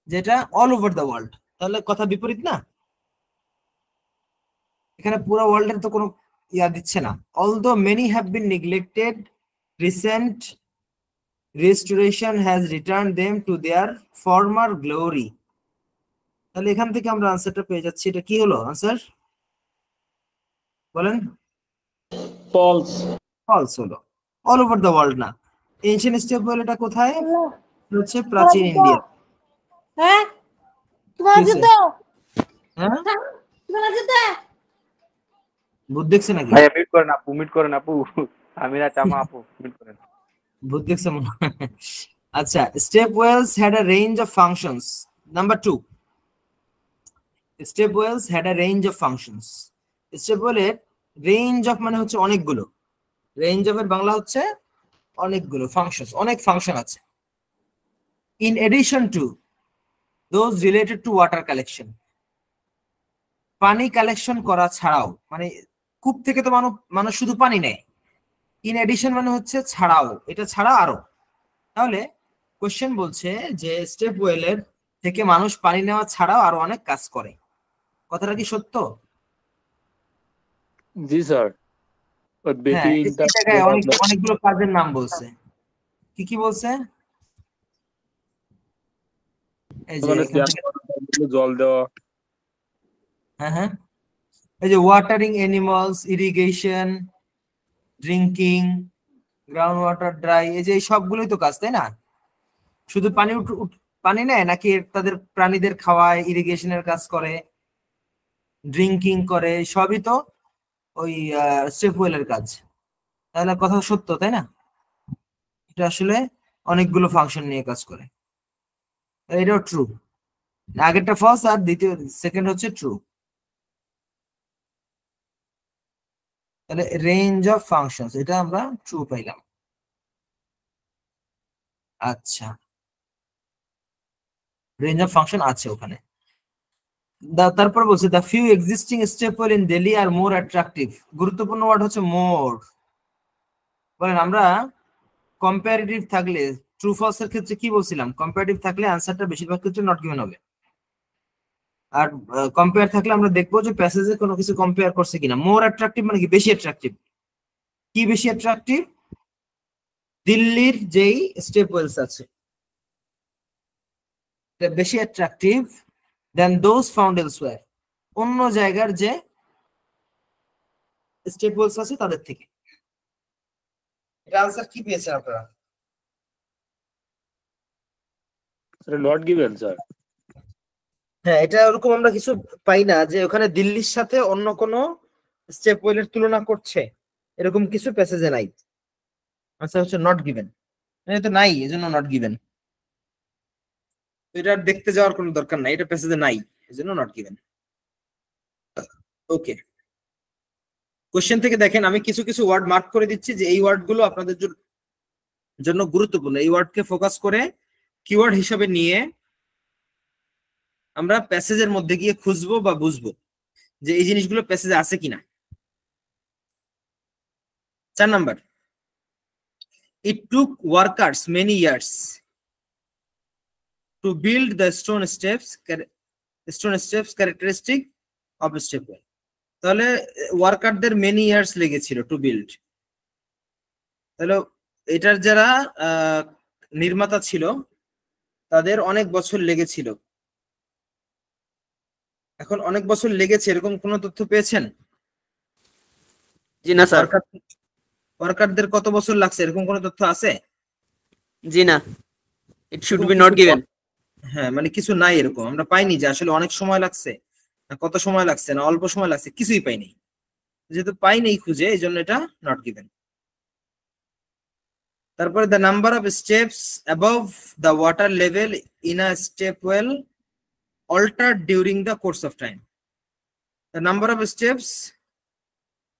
যেটা অল ওভার দ্য ওয়ার্ল্ড, তাহলে কথা বিপরীত না? এখানে পুরো ওয়ার্ল্ডের তো কোনো ইয়া দিচ্ছে না। Although many have been neglected, recent restoration has return them to their former glory. তাহলে এখান থেকে আমরা আনসারটা পেয়ে যাচ্ছি। এটা কি হলো আনসার বলেন? ফলস। ফলস হলো, অল ওভার দ্য ওয়ার্ল্ড না। এনশিয়েন্ট স্টেপ ওয়েল এটা কোথায়? হচ্ছে প্রাচীন ইন্ডিয়া। হ্যাঁ হ্যাঁ ভূত দেখছে নাকি? ভাইয়া মিট করেন আপু, মিট করেন আপু। আমি না চামা আপু, মিট করেন। ভূত দেখছে মনে হয়। আচ্ছা, step wells had a range of functions. Number 2, step wells had a range of functions. Step ওয়েলের রেঞ্জ অফ মানে হচ্ছে অনেকগুলো, রেঞ্জ অফ এর বাংলা হচ্ছে অনেকগুলো, ফাংশনস অনেক ফাংশন আছে। In addition to those related to water collection, পানি কালেকশন করা ছাড়াও, মানে কূপ থেকে তো মানুষ শুধু পানি নেয়। ইন এডিশন মানে হচ্ছে ছাড়াও, এটা ছাড়া আরো। তাহলে কোশ্চেন বলছে যে স্টেপ ওয়েলের থেকে মানুষ পানি নেওয়া ছাড়াও আরো অনেক কাজ করে। কথাটা কি সত্য? জি স্যার, হ্যাঁ, এই জায়গায় অনেকগুলো কাজের নাম বলছে। কি কি বলছে? এই যে এখান থেকে, জল দেওয়া। হ্যাঁ হ্যাঁ, এই যে watering animals, irrigation, drinking, ground water dry, এই যে এই সবগুলোই তো কাজ, তাই না? শুধু পানি নেয় নাকি তাদের প্রাণীদের খাওয়ায়, ইরিগেশনের কাজ করে, ড্রিঙ্কিং করে, সবই তো ওই স্টেপ ওয়েলের কাজ। তাহলে কথা সত্য, তাই না? এটা আসলে অনেকগুলো ফাংশন নিয়ে কাজ করে, এটাও ট্রু। আগেরটা ফলস আর সেকেন্ড হচ্ছে ট্রু। তাহলে রেঞ্জ অফ ফাংশনস এটা আমরা ট্রু পাইলাম। আচ্ছা রেঞ্জ অফ ফাংশন আছে ওখানে। তারপর বলছে the few existing staple in Delhi are more attractive. গুরুত্বপূর্ণ ওয়ার্ড হচ্ছে মোর। বলেন আমরা কম্পারেটিভ থাকলে ট্রু ফলস এর ক্ষেত্রে কি বলছিলাম? কম্পারেটিভ থাকলে আনসারটা বেশিরভাগ ক্ষেত্রে নট গিভেন হবে। আর কম্পেয়ার থাকলে আমরা দেখবো যে প্যাসেজে কোনো কিছু কম্পেয়ার করছে কিনা। মোর অ্যাট্রাকটিভ মানে কি? বেশি অ্যাট্রাকটিভ। কি বেশি অ্যাট্রাকটিভ? দিল্লির যেই স্টেপলস আছে এটা বেশি attractive than those found elsewhere. অন্য জায়গার যে স্টেপলস আছে তাদের থেকে। এটা আনসার কি পেয়েছেন আপনারা? Not given sir. হ্যাঁ, এটা ওরকম আমরা কিছু পাই না যে ওখানে দিল্লির সাথে অন্য কোনো স্টেপওয়েলের তুলনা করছে, এরকম কিছু প্যাসেজে নাই। আনসার হচ্ছে নট গিভেন। এটা নাই, এজন্য নট গিভেন। এটা দেখতে যাওয়ার কোনো দরকার নাই, এটা প্যাসেজে নাই, এজন্য নট গিভেন। ওকে, কোশ্চেন থেকে দেখেন আমি কিছু কিছু ওয়ার্ড মার্ক করে দিচ্ছি যে এই ওয়ার্ডগুলো আপনাদের জন্য গুরুত্বপূর্ণ। এই ওয়ার্ডকে ফোকাস করে কিওয়ার্ড হিসাবে নিয়ে আমরা প্যাসেজের মধ্যে গিয়ে খুঁজবো বা বুঝবো যে এই জিনিসগুলো প্যাসেজে আছে কিনা। 4 number, it took workers many years to build the stone steps characteristic of a stepwell. তাহলে ওয়ার্কারদের মেনি ইয়ার্স লেগেছিল টু বিল্ড। তাহলে এটার যারা নির্মাতা ছিল তাদের অনেক বছর লেগেছিল। এখন অনেক বছর লেগেছে এরকম কোন তথ্য পেয়েছেন? জি না স্যার। ওয়ার্কারদের কত বছর লাগছে এরকম কোন তথ্য আছে? জি না, it should be not given. হ্যাঁ, মানে কিছু নাই এরকম, আমরা পাইনি যে আসলে অনেক সময় লাগছে না কত সময় লাগছে না অল্প সময় লাগছে, কিছুই পাইনি। যেহেতু পাইনি খুঁজে, এই জন্য এটা নট গিভেন। তারপরে the number of steps above the water level in a stepwell altered during the course of time. The number of steps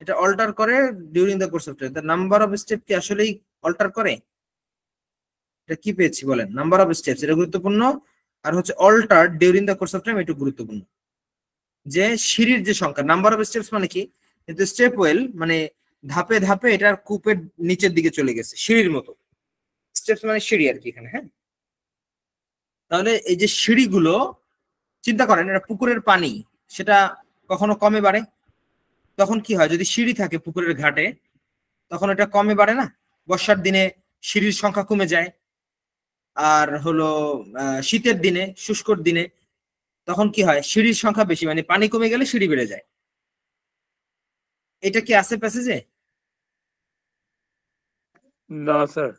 এটা alter করে during the course of time. The number of steps কি আসলেই alter করে? এটা কি পেয়েছি বলেন? Number of steps এটা গুরুত্বপূর্ণ, আর হচ্ছে altered during the course of time এটা গুরুত্বপূর্ণ। যে সিঁড়ির যে সংখ্যা, নাম্বার অফ স্টেপস মানে কি? কিন্তু স্টেপওয়েল মানে ধাপে ধাপে এটার কূপের নিচের দিকে চলে গেছে সিঁড়ির মতো। স্টেপস মানে সিঁড়ি আর কি এখানে। হ্যাঁ, তাহলে এই যে সিঁড়িগুলো চিন্তা করেন, এটা পুকুরের পানি, সেটা কখনো কমে বাড়ে? তখন কি হয়? যদি সিঁড়ি থাকে পুকুরের ঘাটে তখন এটা কমে বাড়ে না? বর্ষার দিনে সিঁড়ির সংখ্যা কমে যায়, আর হলো শীতের দিনে শুষ্কর দিনে তখন কি হয়? সিঁড়ির সংখ্যা বেশি, মানে পানি কমে গেলে সিঁড়ি বেড়ে যায়। এটা কি আছে প্যাসেজে? না স্যার।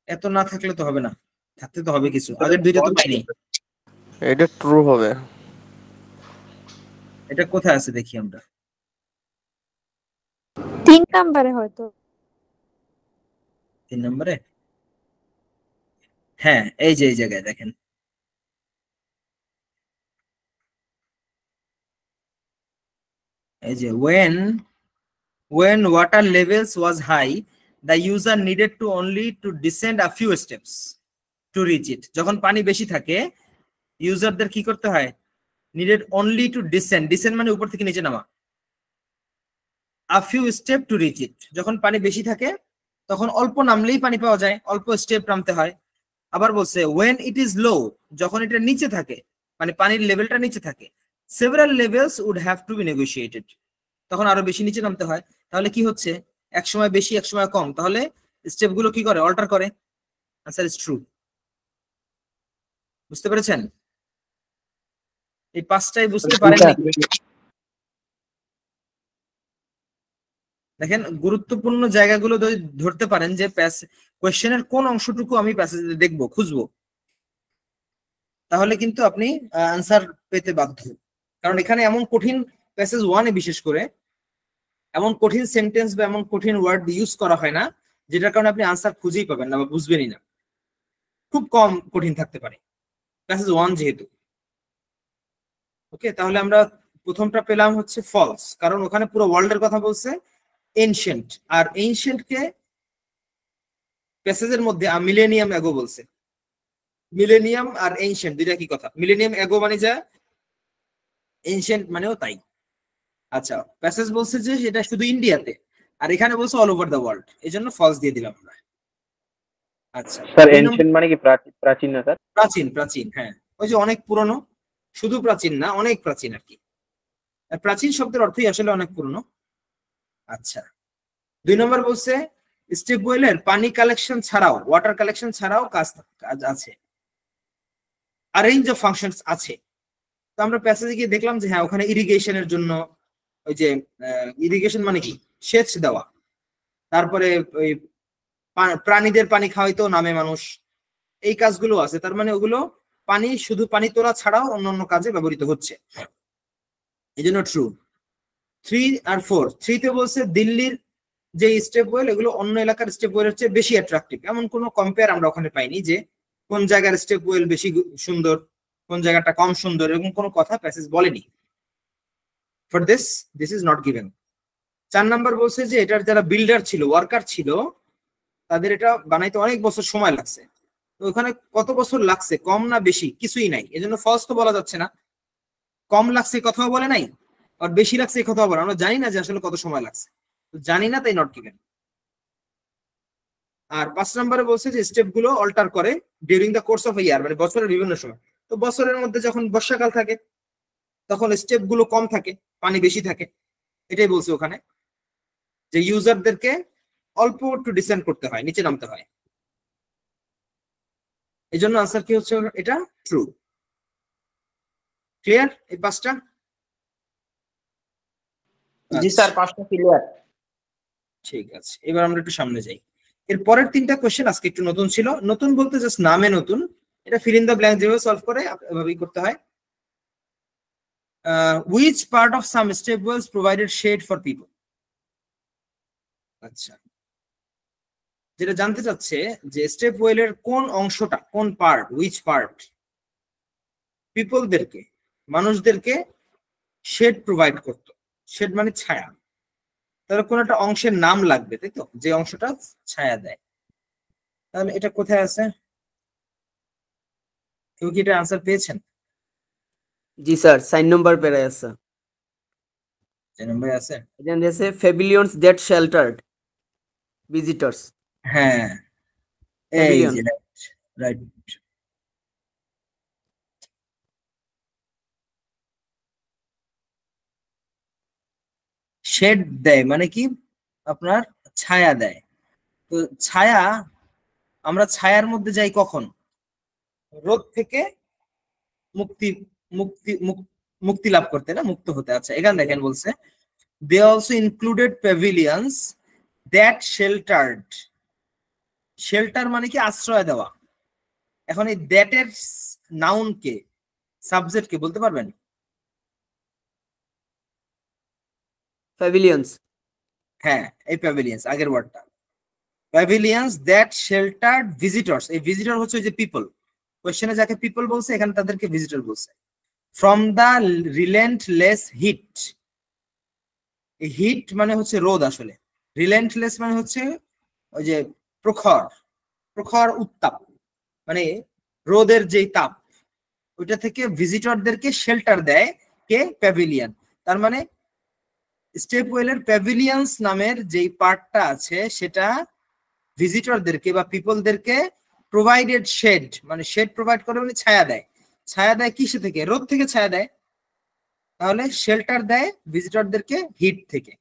এত না থাকলে তো হবে না, থাকতে তো হবে কিছু। আগের দুইটা তো পাইনি। এটা ট্রু হবে। এটা কোথায় আছে দেখি আমরা। 3 নম্বরে হয়তো। 3 নম্বরে? হ্যাঁ, এই যে এই জায়গায় দেখেন, এই যে when water levels was high the user needed to only to descend a few steps to reach it. যখন পানি বেশি থাকে ইউজারদের কি করতে হয়? needed only to descend মানে উপর থেকে নিচে নামা, a few step to reach it. যখন পানি বেশি থাকে তখন অল্প নামলেই পানি পাওয়া যায়, অল্প স্টেপ নামতে হয়। আবার বলছে when it is low, যখন এটা নিচে থাকে মানে পানির লেভেলটা নিচে থাকে, several levels would have to be negotiated, তখন আরো বেশি নিচে নামতে হয়। তাহলে কি হচ্ছে? এক সময় বেশি এক সময় কম, তাহলে স্টেপ গুলো কি করে? অল্টার করে। Answer is true. বুঝতে পেরেছেন? এই পাঁচটাই বুঝতে পারেন? দেখেন গুরুত্বপূর্ণ জায়গাগুলো ধরতে পারেন যে কোয়েশ্চেনের কোন অংশটুকু আমি প্যাসেজে দেখবো, খুঁজবো, তাহলে কিন্তু আপনি আনসার পেতে বাধ্য। কারণ এখানে এমন কঠিন প্যাসেজ 1-এ বিশেষ করে এমন কঠিন সেন্টেন্স বা এমন কঠিন ওয়ার্ড ইউজ করা হয় না যেটার কারণে আপনি আনসার খুঁজেই পাবেন না বা বুঝবেনই না। খুব কম কঠিন থাকতে পারে প্যাসেজ 1 যেহেতু। ওকে, তাহলে আমরা প্রথমটা পেলাম হচ্ছে ফলস, কারণ ওখানে পুরো ওয়ার্ল্ডের কথা বলছে, এনশিয়েন্ট, আর এনশিয়েন্ট কে প্যাসেজের মধ্যে মিলেনিয়াম এগো বলছে। মিলেনিয়াম আর এনশিয়েন্ট দুইটা কি কথা? মিলেনিয়াম এগো মানে যা, এনশিয়েন্ট মানেও তাই। আচ্ছা, প্যাসেজ বলছে যে সেটা শুধু ইন্ডিয়াতে, আর এখানে বলছে অল ওভার দ্য ওয়ার্ল্ড, এই জন্য ফলস দিয়ে দিলাম আমরা। আচ্ছা, স্যার 2 নম্বর এনশিয়েন্ট মানে কি প্রাচীন না স্যার? প্রাচীন, প্রাচীন, হ্যাঁ, ওই যে অনেক পুরনো, শুধু প্রাচীন না, অনেক প্রাচীন আর কি। আর প্রাচীন শব্দের অর্থই আসলে অনেক পুরনো। আচ্ছা, 2 নম্বর বলছে স্টিভ ওয়েলের পানি কালেকশন ছাড়াও, ওয়াটার কালেকশন ছাড়াও কাজ আছে, আর রেঞ্জ অফ ফাংশনস আছে। তো আমরা প্যাসেজে গিয়ে দেখলাম যে হ্যাঁ, ওখানে ইরিগেশনের জন্য, ওই যে ইরিগেশন মানে কি, সেচ দেওয়া, তারপরে ওই প্রাণীদের পানি খাওয়াইতেও নামে মানুষ, এই কাজগুলো আছে। তার মানে ওগুলো পানি, শুধু পানি তোলা ছাড়াও অন্যান্য কাজে ব্যবহৃত হচ্ছে, এই জন্য ট্রু। 3 আর 4, 3তে বলছে দিল্লির যে স্টেপ ওয়েল, এগুলো অন্য এলাকার স্টেপ ওয়েল হচ্ছে বেশি অ্যাট্রাকটিভ। এমন কোনো কম্পেয়ার আমরা ওখানে পাইনি যে কোন জায়গার স্টেপ ওয়েল বেশি সুন্দর, কোন জায়গাটা কম সুন্দর, এরকম কোনো কথা প্যাসেজ বলেনি। For this is not given. 4 number বলছে যে এটার যারা বিল্ডার ছিল, ওয়ার্কার ছিল, তাদের এটা বানাইতে অনেক বছর সময় লাগছে। তো ওখানে কত বছর লাগছে, কম না বেশি, কিছুই নাই, এজন্য ফলস তো বলা যাচ্ছে না। কম লাগছে কথাও বলে নাই, আর বেশি লাগছে কথাও বলে, আমরা জানি না যে আসলে কত সময় লাগছে, জানি না, তাই নট গিভেন। আর 5 নম্বরে বলছে যে স্টেপ গুলো অল্টার করে ডিউরিং দ্য কোর্স অফ ইয়ার, মানে বছরের বিভিন্ন সময়। তো বছরের মধ্যে যখন বর্ষাকাল থাকে তখন স্টেপ গুলো কম থাকে, পানি বেশি থাকে, এটাই বলছে ওখানে, যে ইউজারদেরকে অল্প একটু ডিসেন্ড করতে হয়, নিচে নামতে হয়। এই জন্য আনসার কি হচ্ছে, এটা ট্রু। ক্লিয়ার এই 5টা? জি স্যার, 5টা ক্লিয়ার। ঠিক আছে, এবার আমরা একটু সামনে যাই। এর পরের 3টা কোশ্চেন আজকে একটু নতুন ছিল। নতুন বলতে জাস্ট নামে নতুন, এটা ফিল ইন দ্য ব্ল্যাঙ্ক যেভাবে সলভ করে এভাবেই করতে হয়। which part of some step wells provided shade for people? আচ্ছা, যেটা জানতে চাচ্ছে যে স্টেপ ওয়েলের কোন অংশটা, কোন পার্ট, which part পিপলদেরকে, মানুষদেরকে শেড প্রোভাইড করতো। শেড মানে ছায়া, তাহলে কোন একটা অংশের নাম লাগবে, তাই তো, যে অংশটা ছায়া দেয়। তাহলে এটা কোথায় আছে? কেউ কি এটা আনসার পেয়েছেন? জি স্যার, 4 নম্বর পেরে আছে। যে নম্বরে আছে, এখানে আছে pavilions that sheltered visitors. হ্যাঁ, এই Pavilion. যে রাইট। শেড দেয় মানে কি, আপনার ছায়া দেয়। তো ছায়া, আমরা ছায়ার মধ্যে যাই কখন? রোদ থেকে মুক্তি, মুক্তি মুক্তি লাভ করতে, না মুক্ত হতে। আচ্ছা, এখানে দেখেন বলছে they also included pavilions that sheltered. Shelter মানে কি, আশ্রয় দেওয়া। এখন এই দ্যাট এর নাউন কে, সাবজেক্ট কে বলতে পারবেন? Pavilions. হ্যাঁ, এই প্যাভিলিয়ন্স, আগের ওয়ার্ডটা প্যাভিলিয়ন্স দ্যাট শেল্টার্ড ভিজিটর্স। এই ভিজিটর হচ্ছে যে পিপল, কোশ্চেনে যাকে পিপল বলছে এখানে তাদেরকে ভিজিটর বলছে। ফ্রম দ্য রিলেন্টলেস হিট, এই হিট মানে হচ্ছে রোদ আসলে, রিলেন্টলেস মানে হচ্ছে ওই যে প্রখর, প্রখর উত্তাপ, মানে রোদের যেই তাপ, ওইটা থেকে ভিজিটরদেরকে শেল্টার দেয় কে? প্যাভিলিয়ন। তার মানে স্টেপ ওয়েলের প্যাভিলিয়ন্স নামের যেই পার্টটা আছে সেটা ভিজিটরদেরকে বা পিপলদেরকে প্রোভাইডেড শেড, মানে শেড প্রোভাইড করে, মানে ছায়া দেয়। ছায়া দেয় কিসে থেকে? রোদ থেকে ছায়া দেয়। তাহলে শেল্টার দেয় ভিজিটরদেরকে হিট থেকে,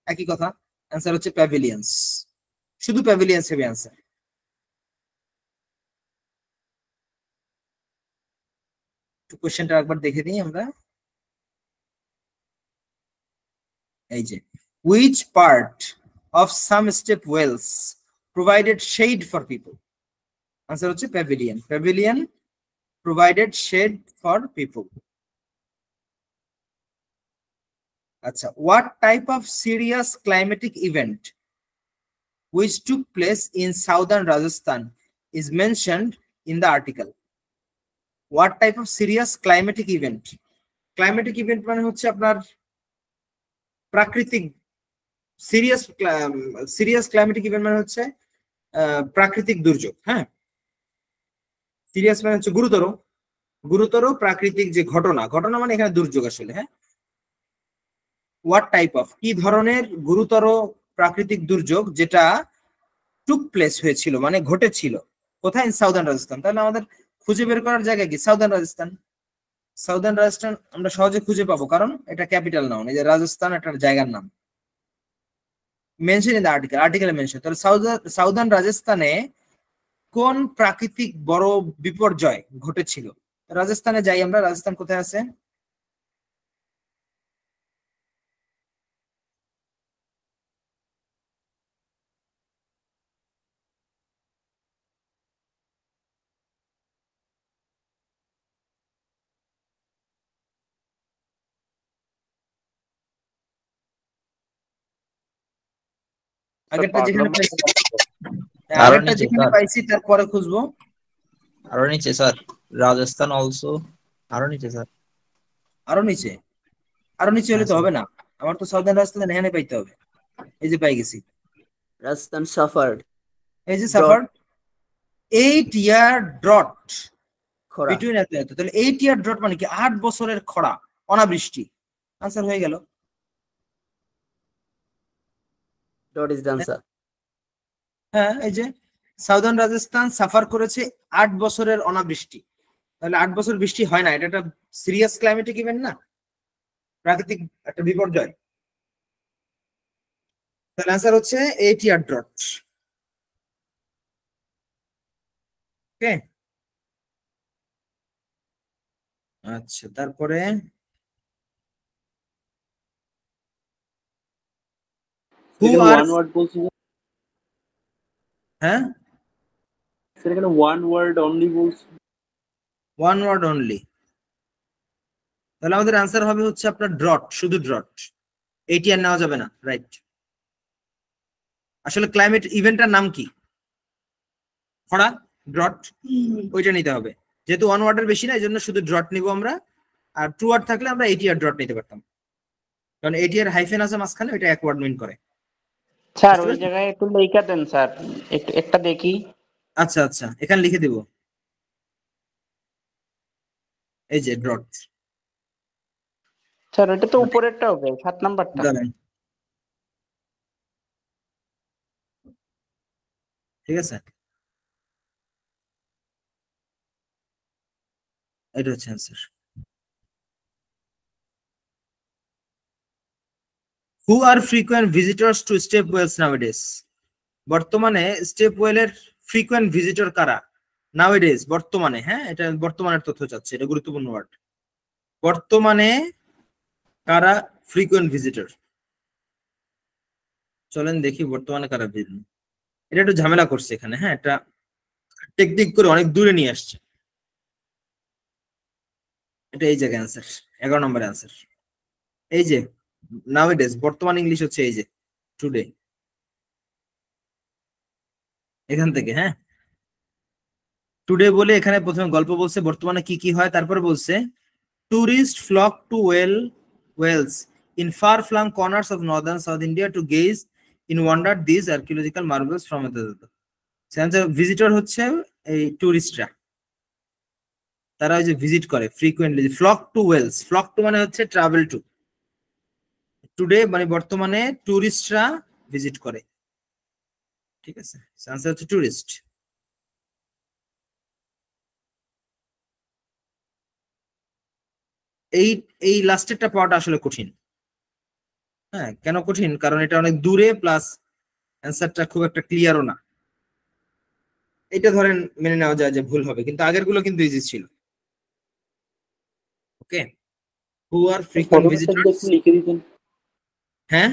একই কথা। অ্যান্সার হচ্ছে প্যাভিলিয়ন্স, শুধু প্যাভিলিয়ন্স হবে অ্যান্সার। কোশ্চেনটা একবার দেখে দিই আমরা। এই যে which part of some step wells provided shade for people? Answer হচ্ছে pavilion. Pavilion provided shade for people. আচ্ছা, what type of serious climatic event which took place in southern Rajasthan is mentioned in the article? What type of serious climatic event? Climatic event মানে হচ্ছে আপনার প্রাকৃতিক, serious climatic event মানে হচ্ছে প্রাকৃতিক দুর্যোগ। হ্যাঁ, সিরিয়াস মানে হচ্ছে গুরুতর, গুরুতর প্রাকৃতিক যে ঘটনা, ঘটনা মানে এখানে দুর্যোগ আসলে, হ্যাঁ। হোয়াট টাইপ অফ, কি ধরনের গুরুতর প্রাকৃতিক দুর্যোগ যেটা টুক প্লেস হয়েছিল মানে ঘটেছিল কোথায়, ইন সাউদার্ন রাজস্থান। তাহলে আমাদের খুঁজে বের করার জায়গা কি, সাউদার্ন রাজস্থান। সাউদার্ন রাজস্থান আমরা সহজে খুঁজে পাবো কারণ এটা ক্যাপিটাল নাউন, এই যে রাজস্থান একটা জায়গার নাম। মেনশন ইন দ্য আর্টিকেল, আর্টিকেলে মেনশন। তাহলে সাউদার্ন রাজস্থানে কোন প্রাকৃতিক বড় বিপর্যয় ঘটেছিল। রাজস্থানে যাই আমরা, রাজস্থান কোথায় আছে? আগেরটা যেখানে পাইছি, আগেরটা যেখানে পাইছি তারপরে খুঁজবো। আরো নিচে স্যার, রাজস্থান অলসো আরো নিচে স্যার। আরো নিচে? আরো নিচে হলে তো হবে না, আমার তো সাউদার্ন রাজস্থান এখানে পাইতে হবে। এই যে পাই গেছি, Rajasthan suffered এই যে সাফার 8 year drought খরা। বিটুইন এত এত। তাহলে 8 year drought মানে কি, 8 বছরের খরা, অনাবৃষ্টি। আনসার হয়ে গেল। Dot is the answer. হ্যাঁ, এই যে সাউদার্ন রাজস্থান সাফার করেছে 8 বছরের অনাবৃষ্টি। তাহলে 8 বছর বৃষ্টি হয় না, এটা একটা সিরিয়াস ক্লাইমেটিক ইভেন্ট না, প্রাকৃতিক একটা বিপর্যয়। তাহলে আনসার হচ্ছে 8 year drought। ওকে, আচ্ছা তারপরে ওয়ান ওয়ার্ড বলছি, হ্যাঁ স্যার এখানে ওয়ান ওয়ার্ড অনলি বলছি। ওয়ান ওয়ার্ড অনলি, তাহলে আমাদের আনসার হবে হচ্ছে আপনার ড্রট, শুধু ড্রট। 8 year নেওয়া যাবে না, রাইট। আসলে ক্লাইমেট ইভেন্টটার নাম কি, খরা, ড্রট, ওইটা নিতে হবে। যেহেতু ওয়ান ওয়ার্ডের বেশি না, এই জন্য শুধু ড্রট নিব আমরা। আর টু ওয়ার্ড থাকলে আমরা 8 year ড্রট নিতে পারতাম, কারণ 8 year হাইফেন আছে মাঝখানে, ওইটা এক ওয়ার্ড মিন করে। স্যার ওই জায়গায় একটু লেখা দেন স্যার, একটা দেখি। আচ্ছা আচ্ছা, এখানে লিখে দিব, এই যে ড্রট। স্যার ওইটা তো উপরেরটা হবে, 7 নাম্বারটা। ঠিক আছে, এটা হচ্ছে answer. Who are frequent visitors to step wells nowadays? বর্তমানে স্টেপ ওয়েলের ফ্রিকোয়েন্ট ভিজিটর কারা নাওয়েডেজ, বর্তমানে। হ্যাঁ, এটা বর্তমানের তথ্য চাচ্ছে, এটা গুরুত্বপূর্ণ ওয়ার্ড। বর্তমানে কারা ফ্রিকোয়েন্ট ভিজিটর? চলেন দেখি বর্তমানে কারা ভিজিটর। এটা একটু ঝামেলা করছে এখানে, হ্যাঁ, এটা টেকনিক করে অনেক দূরে নিয়ে আসছে। এটা এই জায়গায় অ্যান্সার, 11 নম্বরের অ্যান্সার। এই যে নাওয়েডেজ, বর্তমান ইংলিশ হচ্ছে এই যে টুডে, এখান থেকে। হ্যাঁ, টুডে বলে এখানে প্রথমে গল্প বলছে বর্তমানে কি কি হয়, তারপরে বলছে tourist flock to wells in far flung corners of northern south India to gaze in wonder this archaeological marvels from visitor হচ্ছে এই টুরিস্টরা, তারা ওই যে ভিজিট করে frequently. Flock to wells, flock to মানে হচ্ছে ট্রাভেল টু, টুডে মানে বর্তমানে টুরিস্টরা ভিজিট করে। ঠিক আছে, আনসার হচ্ছে টুরিস্ট। এই এই লাস্টেরটা পাওয়াটা আসলে কঠিন। হ্যাঁ, কেন কঠিন, কারণ এটা অনেক দূরে, প্লাস অ্যান্সারটা খুব একটা ক্লিয়ারও না। এটা ধরেন মেনে নেওয়া যায় যে ভুল হবে, কিন্তু আগের গুলো কিন্তু ইজি ছিল। ওকে, হু আর ফ্রিকোয়েন্ট ভিজিটরস, লিখে দিতেন, হ্যাঁ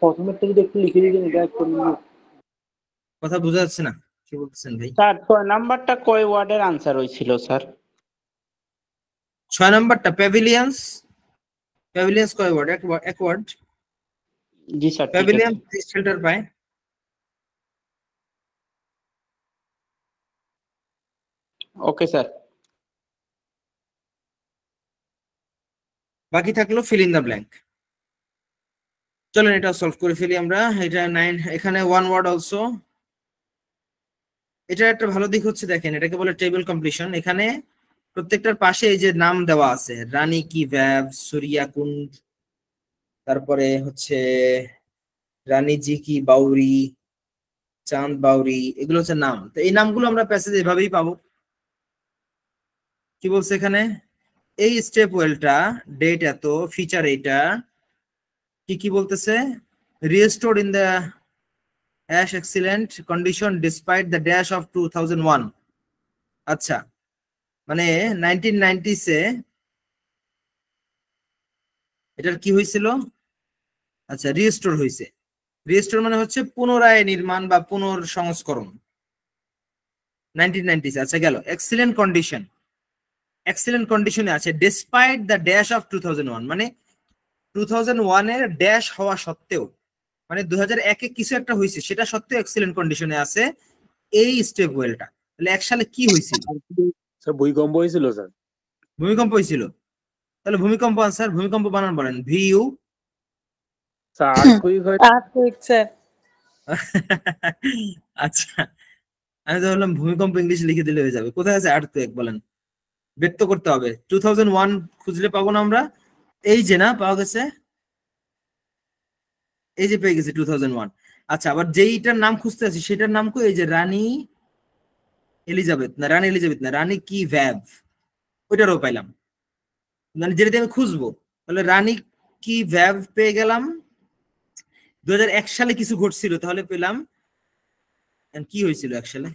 প্রথমেরটা যদি একটু লিখে দিতেন, এটা একটু। কথা বোঝা যাচ্ছে না, কি বলতেছেন ভাই? স্যার 6 নাম্বারটা কয় ওয়ার্ডের আনসার হয়েছিল স্যার? 6 নাম্বারটা প্যাভিলিয়ন্স, প্যাভিলিয়ন্স কয় ওয়ার্ড? এক ওয়ার্ড। জি স্যার, প্যাভিলিয়ন শেল্টার পায়। Okay sir. বাকি থাকলো ফিল ইন দ্য ব্ল্যাঙ্ক। চলেন এটা সলভ করে ফেলি আমরা। এটা 9, এখানে ওয়ান ওয়ার্ড অলসো। এটা একটা ভালো দিক হচ্ছে, দেখেন এটাকে বলে টেবিল কমপ্লিশন। এখানে প্রত্যেকটার পাশে এই যে নাম দেওয়া আছে, রানী কি ভ্যাব, সূর্যাকুণ্ড, তারপরে হচ্ছে রানী জি কি বাউরি, চাঁদ বাউরি, এগুলো হচ্ছে নাম। তো এই নামগুলো আমরা প্যাসেজ এভাবেই পাবো। কি বলছে এখানে, এই স্টেপ ওয়েলটা ডেট এত, ফিচার এইটা, কি কি বলতেছে, restored in the ash excellent condition despite the dash of 2001। আচ্ছা, মানে 1990s-এ এটার কি হয়েছিল, আচ্ছা রিস্টোর হয়েছে। রিস্টোর মানে হচ্ছে পুনরায় নির্মাণ বা পুনর্সংস্করণ 1990s। আচ্ছা গেল, এক্সিলেন্ট কন্ডিশন, এক্সিলেন্ট কন্ডিশনে আছে ডিসপাইট দ্য ড্যাশ অফ 2001, মানে 2001-এর ড্যাশ হওয়া সত্ত্বেও, মানে 2001-এ কিছু একটা হয়েছে সেটা সত্ত্বেও এক্সিলেন্ট কন্ডিশনে আছে এই স্টেপ ওয়েলটা। তাহলে 1 সালে কি হয়েছিল? স্যার ভূমিকম্প হয়েছিল স্যার। ভূমিকম্প হয়েছিল। তাহলে ভূমিকম্প আনসার, ভূমিকম্প বানান বলেন, ভিইউ। স্যার আর্থকুইক হয়। Earthquake sir. আচ্ছা, আমি তো বললাম ভূমিকম্প ইংলিশে লিখে দিলে হয়ে যাবে। কোথায় আছে আর্থকুইক বলেন, বের তো করতে হবে। 2001 খুঁজলে পাবো না আমরা? এই যে না, পাওয়া গেছে, এই যে পেয়ে গেছি 2001। আচ্ছা, আবার যেইটার নাম খুঁজতে আছি সেটার নাম কই, এই যে রানী এলিজাবেথ, না রানী এলিজাবেথ না, রানী কি ভ্যাব, ওইটারও পাইলাম, মানে যেটা আমি খুঁজবো। তাহলে রানী কি ভ্যাব পেয়ে গেলাম। 2001 সালে কিছু ঘটছিল, তাহলে পেলাম কি হয়েছিল 1 সালে।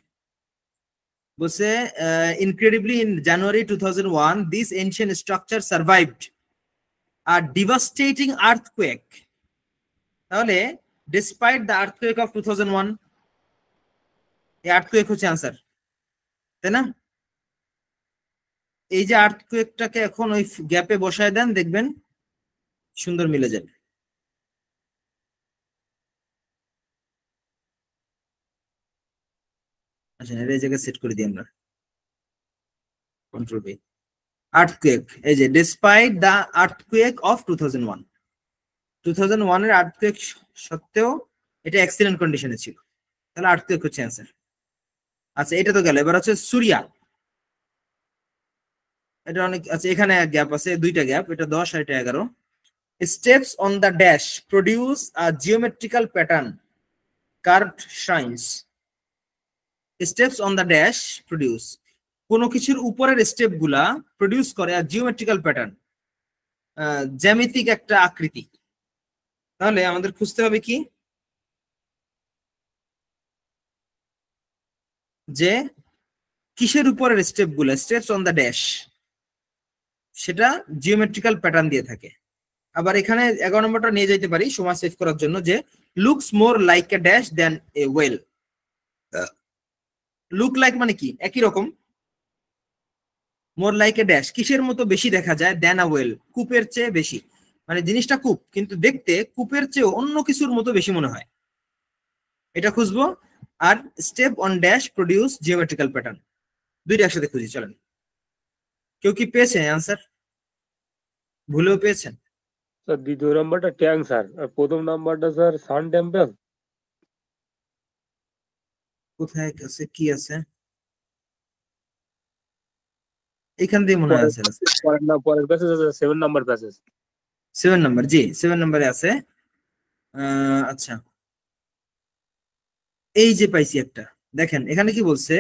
বলছে incredibly in January 2001 this ancient structure survived a devastating earthquake. তাহলে ডিসপাইট দ্য আর্থকুয়েক অফ 2001, এই আর্থকুয়েক হচ্ছে আনসার, তাই না? এই যে আর্থকুয়েকটাকে এখন ওই গ্যাপে বসায় দেন, দেখবেন সুন্দর মিলে যাবে। আচ্ছা, এই জায়গায় সেট করে দিই আমরা, কন্ট্রোল বি, আর্থকুয়েক, এই যে ডিসপাইট দ্য আর্থকুয়েক অফ 2001, 2001-এর আর্থকুয়েক সত্ত্বেও এটা এক্সিলেন্ট কন্ডিশনে ছিল, তাহলে আর্থকুয়েক হচ্ছে অ্যান্সার। আচ্ছা, এটা তো গেল, এবার হচ্ছে সূর্যা। এটা অনেক, আচ্ছা এখানে এক গ্যাপ আছে, দুইটা গ্যাপ, এটা 10 আর এটা 11। Steps on the dash produce a geometrical pattern curved shrines. Steps on the dash produce, কোনো কিছুর উপরের স্টেপ গুলা প্রডিউস করে আর জিওমেট্রিক্যাল প্যাটার্ন, জ্যামিতিক একটা আকৃতি। তাহলে আমাদের খুঁজতে হবে কি, যে কিসের উপরের স্টেপ গুলা, স্টেপস অন দ্য ড্যাশ, সেটা জিওমেট্রিক্যাল প্যাটার্ন দিয়ে থাকে। আবার এখানে 11 নম্বরটা নিয়ে যেতে পারি সময় সেভ করার জন্য, যে looks more like a dash than a well. Look like মানে কি, একই রকম। মোর লাইক এ ড্যাশ কিসের মতো বেশি দেখা যায়, দেন আ ওয়েল, কূপের চেয়ে বেশি, মানে জিনিসটা কূপ কিন্তু দেখতে কূপের চেয়ে অন্য কিছুর মতো বেশি মনে হয়, এটা খুঁজবো। আর step on dash produce geometrical pattern, দুইটা একসাথে খুঁজি, চলেন। কেউ কি পেয়েছে অ্যান্সার, ভুলেও পেয়েছেন? স্যার দ্বিতীয় নাম্বারটা ট্যাং স্যার, আর প্রথম নাম্বারটা স্যার সান টেম্পল। কোথায় আছে, কি আছে, এখান দিয়ে মনে হয় আছে। পরের প্যাসেজ আছে 7 নাম্বার প্যাসেজ। 7 নাম্বার, জি 7 নাম্বারে আছে। আচ্ছা, এই যে পাইছি একটা, দেখেন এখানে কি বলছে,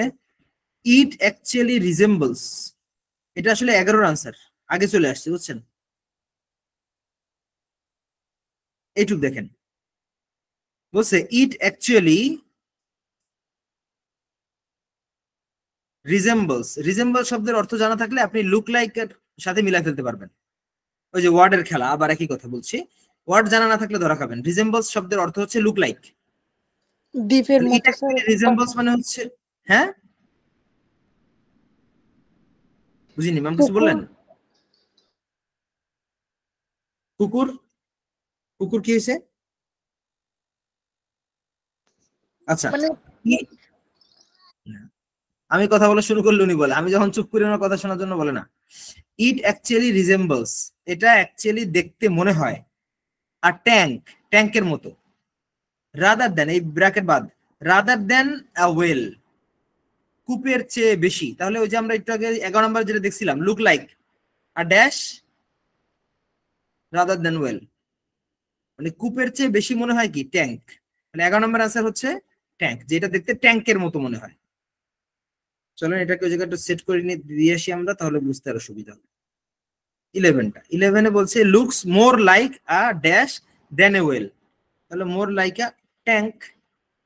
ইট অ্যাকচুয়ালি রিজেম্বলস, এটা আসলে 11-র আনসার, আগে চলে আসছে বুঝছেন। এইটুক দেখেন, বলছে ইট অ্যাকচুয়ালি রিজেম্বলস। রিজেম্বল শব্দের অর্থ জানা থাকলে আপনি লুক লাইক এর সাথে মিলাই ফেলতে পারবেন। ওই যে ওয়ার্ডের খেলা, আবার একই কথা বলছি, ওয়ার্ড জানা না থাকলে ধরা খাবেন। রিজেম্বলস শব্দের অর্থ হচ্ছে লুক লাইক। দ্বীপের মতো স্যার। রিজেম্বলস মানে হচ্ছে, হ্যাঁ বুঝিনি ম্যাম, কিছু বললেন? কুকুর, কুকুর কি হয়েছে? আচ্ছা, মানে আমি কথা বলা শুরু করলে উনি বলে, আমি যখন চুপ করি ওনার কথা শোনার জন্য বলে না। ইট অ্যাকচুয়ালি রিজেম্বলস, এটা অ্যাকচুয়ালি দেখতে মনে হয় আর ট্যাঙ্ক, ট্যাঙ্কের মতো, রাদার দেন, এই ব্র্যাকেট বাদ, রাদার দেন আ ওয়েল, কুপের চেয়ে বেশি, তাহলে ওই যে আমরা একটু আগে 11 নম্বর যেটা দেখছিলাম, look like a dash rather than well, মানে কূপের চেয়ে বেশি মনে হয় কি ট্যাঙ্ক, মানে 11 নম্বর আনসার হচ্ছে ট্যাঙ্ক, যেটা দেখতে ট্যাঙ্কের মতো মনে হয়। চলেন এটাকে ওই জায়গায় একটু সেট করে নিয়ে দিয়ে আসি আমরা, তাহলে বুঝতে আরো সুবিধা হবে। 11 বলছে looks more like a dash than a well, তাহলে more like a tank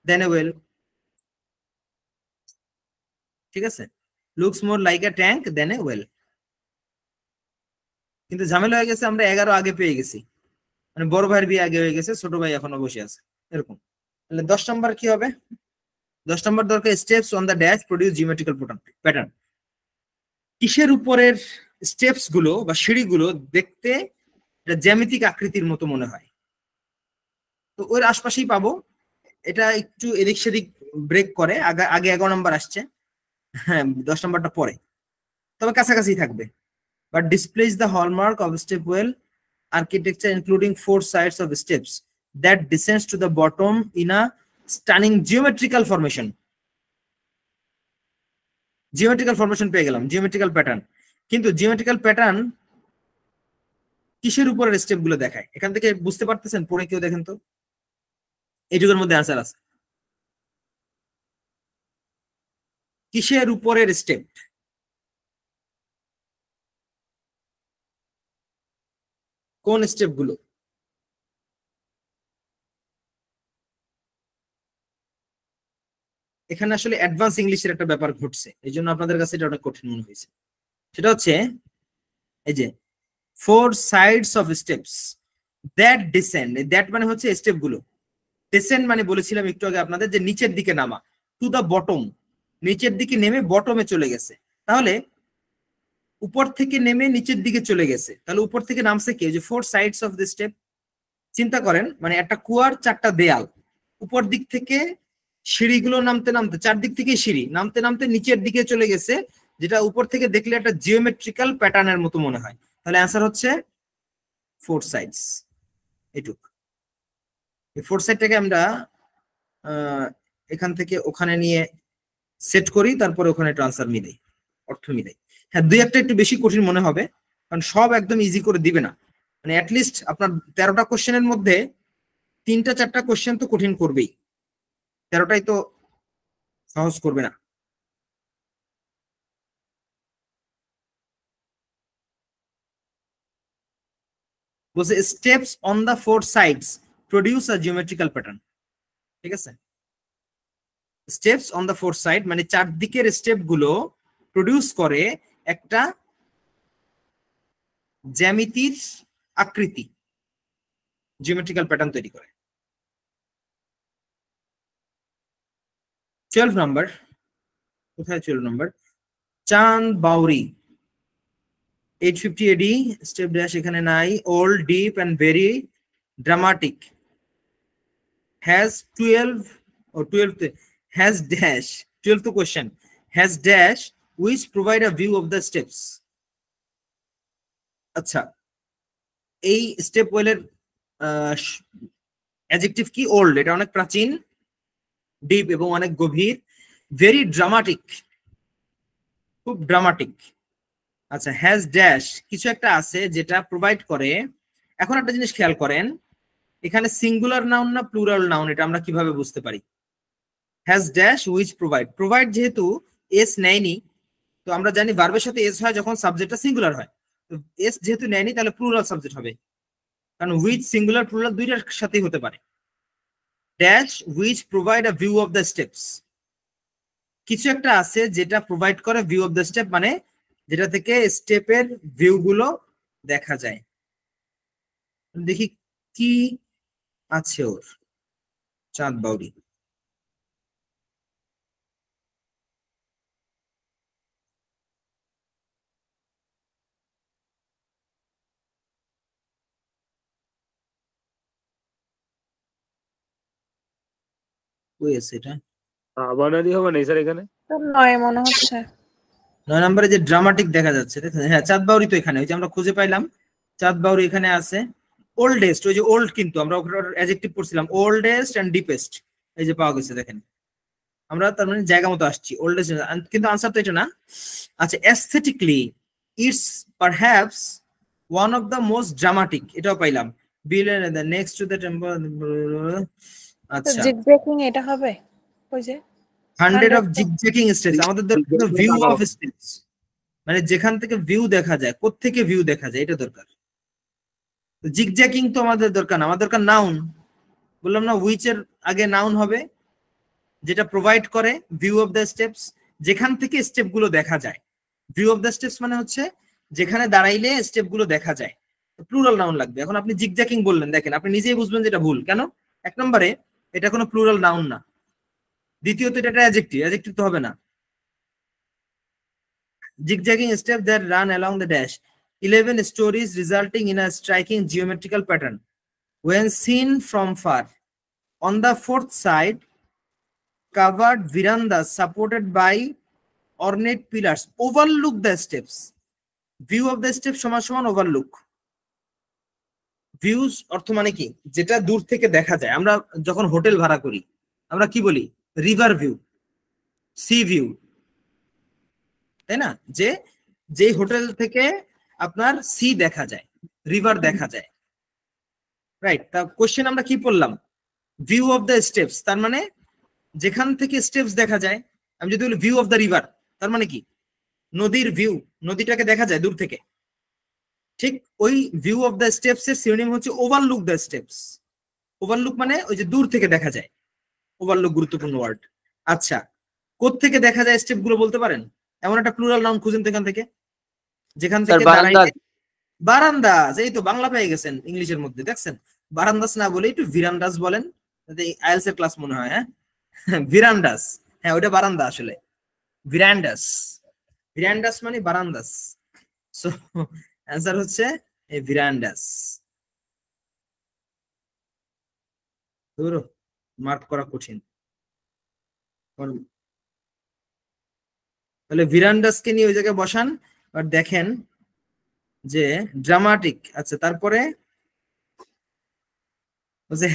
than a well, ঠিক আছে, looks more like a tank than a well. কিন্তু ঝামেলা হয়ে গেছে, আমরা 11 আগে পেয়ে গেছি, মানে বড় ভাইয়ের বিয়ে আগে হয়ে গেছে, ছোট ভাই এখনো বসে আছে এরকম। তাহলে 10 নম্বর কি হবে? 10 নম্বর দরকার steps on the dash produce geometrical pattern. কিসের উপরের স্টেপস গুলো বা সিঁড়িগুলো দেখতে জ্যামিতিক আকৃতির মতো মনে হয়? তো ওর আশপাশেই পাবো, এটা একটু এদিক সেদিক ব্রেক করে, আগে 11 নম্বর আসছে, হ্যাঁ 10 নম্বরটা পরে, তবে কাছাকাছি থাকবে। But displace the hallmark of step well architecture including 4 sides of steps that descends to the bottom in a stunning geometrical formation. Geometrical formation পেয়ে গেলাম, geometrical pattern, কিন্তু geometrical pattern কিসের উপরের স্টেপ গুলো দেখায়? এখান থেকে বুঝতে পারতেছেন? পরে কেউ দেখেন তো, এইটুকুর মধ্যে আনসার আছে। কিসের উপরের স্টেপ? কোন স্টেপ গুলো? এখানে আসলে অ্যাডভান্স ইংলিশের একটা ব্যাপার ঘটছে, এই জন্য আপনাদের কাছে এটা অনেক কঠিন মনে হয়েছে। সেটা হচ্ছে এই যে 4 sides of steps that descend, that মানে হচ্ছে স্টেপ গুলো, descend মানে বলেছিলাম একটু আগে আপনাদের যে নিচের দিকে নামা, টু দা বটম, নিচের দিকে নেমে বটমে চলে গেছে, তাহলে উপর থেকে নেমে নিচের দিকে চলে গেছে, তাহলে উপর থেকে নামছে কি? যে 4 sides of the step। চিন্তা করেন, মানে একটা কুয়ার 4টা দেয়াল, উপর দিক থেকে সিঁড়িগুলো নামতে নামতে, চারদিক থেকে সিঁড়ি নামতে নামতে নিচের দিকে চলে গেছে, যেটা উপর থেকে দেখলে একটা জিওমেট্রিক্যাল প্যাটার্নের মতো মনে হয়। তাহলে অ্যান্সার হচ্ছে 4 সাইডস, এটুক। এই 4 সাইডটাকে আমরা এখান থেকে ওখানে নিয়ে সেট করি, তারপরে ওখানে ট্রান্সফার মিলাই, অর্থ মিলাই। হ্যাঁ 2-1টা একটু বেশি কঠিন মনে হবে, কারণ সব একদম ইজি করে দিবে না, মানে অ্যাটলিস্ট আপনার 13টা কোশ্চেনের মধ্যে 3-4টা কোশ্চেন তো কঠিন করবেই, 13টাই তো সহজ করবে না। বলছে steps on the 4 sides produce a geometrical pattern, ঠিক আছে, স্টেপস অন দা 4 সাইড মানে চারদিকের স্টেপ গুলো প্রডিউস করে একটা জ্যামিতির আকৃতি, জিওমেট্রিক্যাল প্যাটার্ন তৈরি করে। 12 নাম্বার, কোথায় 12 নাম্বার? চাঁদ বাউরি 850 AD, স্টেপ ড্যাশ এখানে নাই, old deep and very dramatic, has 12 has dash 12th question, has dash which provide a view of the steps। আচ্ছা, এই স্টেপ ওয়েলের অ্যাডজেক্টিভ কি? ওল্ড, এটা অনেক প্রাচীন, ডিপ এবং অনেক গভীর, ভেরি ড্রামাটিক, খুব ড্রামাটিক। আচ্ছা, হ্যাজ ড্যাশ কিছু একটা আছে যেটা প্রোভাইড করে। এখন একটা জিনিস খেয়াল করেন, এখানে সিঙ্গুলার নাউন না প্লুরাল নাউন, এটা আমরা কিভাবে বুঝতে পারি? Has dash which provide, provide যেহেতু এস নেয়নি, তো আমরা জানি ভার্বের সাথে এস হয় যখন সাবজেক্টটা সিঙ্গুলার হয়, তো এস যেহেতু নেয়নি তাহলে প্লুরাল সাবজেক্ট হবে, কারণ উইচ সিঙ্গুলার প্লুরাল দুইটার সাথেই হতে পারে। Dash which provide a view of the steps, কিছু একটা আছে যেটা প্রোভাইড করে ভিউ অফ দ্য স্টেপ, মানে যেটা থেকে স্টেপের ভিউ গুলো দেখা যায়। দেখি কি আছে ওর চাঁদ বাউরি। এটা 9 হবে না স্যার এখানে? 9 মনে হচ্ছে। 9 নম্বরে যে ড্রামাটিক দেখা যাচ্ছে, হ্যাঁ চাঁদ বাউরি তো এখানে, ওই যে আমরা খুঁজে পাইলাম চাঁদ বাউরি এখানে আছে। ওল্ডেস্ট, ওই যে ওল্ড, কিন্তু আমরা অ্যাডজেক্টিভ পড়ছিলাম ওল্ডেস্ট এন্ড ডিপেস্ট, এই যে পাওয়া গেছে দেখেন, আমরা তার মানে জায়গা মতো আসছি ওল্ডেস্ট, কিন্তু আনসার তো এটা না। আচ্ছা, aesthetically it's perhaps one of the most dramatic, এটাও পাইলাম। নেক্সট টু দ্য টেম্পল, আচ্ছা জিগজ্যাগিং এটা হবে ওই যে 100 অফ 100 জিগজ্যাগিং স্টেপস। আমাদের দরকার ভিউ অফ স্টেপস, মানে যেখান থেকে ভিউ দেখা যায়, কোত্থেকে ভিউ দেখা যায় এটা দরকার। জিগজ্যাগিং তো আমাদের দরকার না, আমাদের দরকার নাউন। বললাম না উইচ এর আগে নাউন হবে, যেটা প্রোভাইড করে ভিউ অফ দ্য স্টেপস, যেখান থেকে স্টেপ গুলো দেখা যায়। ভিউ অফ দ্য স্টেপস মানে হচ্ছে যেখানে দাঁড়াইলে স্টেপ গুলো দেখা যায়, প্লুরাল নাউন লাগবে। এখন আপনি জিগজ্যাগিং বললেন, দেখেন আপনি নিজেই বুঝবেন যেটা ভুল। কেন? এক নম্বরে এটা কোনো প্লুরাল নাউন না, দ্বিতীয়ত এটা একটা অ্যাডজেক্টিভ, অ্যাডজেক্টিভ তো হবে না। Zigzagging steps that run along the dash 11 stories resulting in a striking geometrical pattern when seen from far. On the fourth side, covered verandas supported by ornate pillars overlook the steps. View of the steps সমান overlook. Views অর্থ মানে কি? যেটা দূর থেকে দেখা যায়। আমরা যখন হোটেল ভাড়া করি আমরা কি বলি? রিভার ভিউ, সি ভিউ, তাই না? যে হোটেল থেকে আপনার সি দেখা যায়, রিভার দেখা যায়, রাইট? তা কোশ্চেন আমরা কি পড়লাম? ভিউ অফ দ্য স্টেপস, তার মানে যেখান থেকে স্টেপস দেখা যায়। আমি যদি বলি ভিউ অফ দ্য রিভার, তার মানে কি? নদীর ভিউ, নদীটাকে দেখা যায় দূর থেকে। ঠিক ওই ভিউ অফ দ্য স্টেপস এর সিনোনিম হচ্ছে ওভারলুক দ্য স্টেপস। ওভারলুক মানে ওই যে দূর থেকে দেখা যায়, ওভারলুক গুরুত্বপূর্ণ ওয়ার্ড। আচ্ছা, কোত্থেকে দেখা যায় স্টেপ গুলো বলতে পারেন? এমন একটা প্লুরাল নাউন খুঁজেন তো এখান থেকে, যেখান থেকে দাঁড়াইলে। বারান্দাস, এই তো বাংলা পেয়ে গেছেন ইংলিশের মধ্যে, দেখছেন? বারান্দাস না বলে একটু ভিরান্ডাস বলেন, আইএলস এর ক্লাস মনে হয়। হ্যাঁ, ভিরান্ডাস, হ্যাঁ ওইটা বারান্দা আসলে, ভিরান্ডাস। ভিরান্ডাস মানে বারান্দাস, সো অ্যান্সার হচ্ছে এই ভিরান্ডাস। মার্ক করা কঠিন। তাহলে ভিরান্ডাসকে নিয়ে ওই জায়গায় বসান আর দেখেন যে ড্রামাটিক। আচ্ছা, তারপরে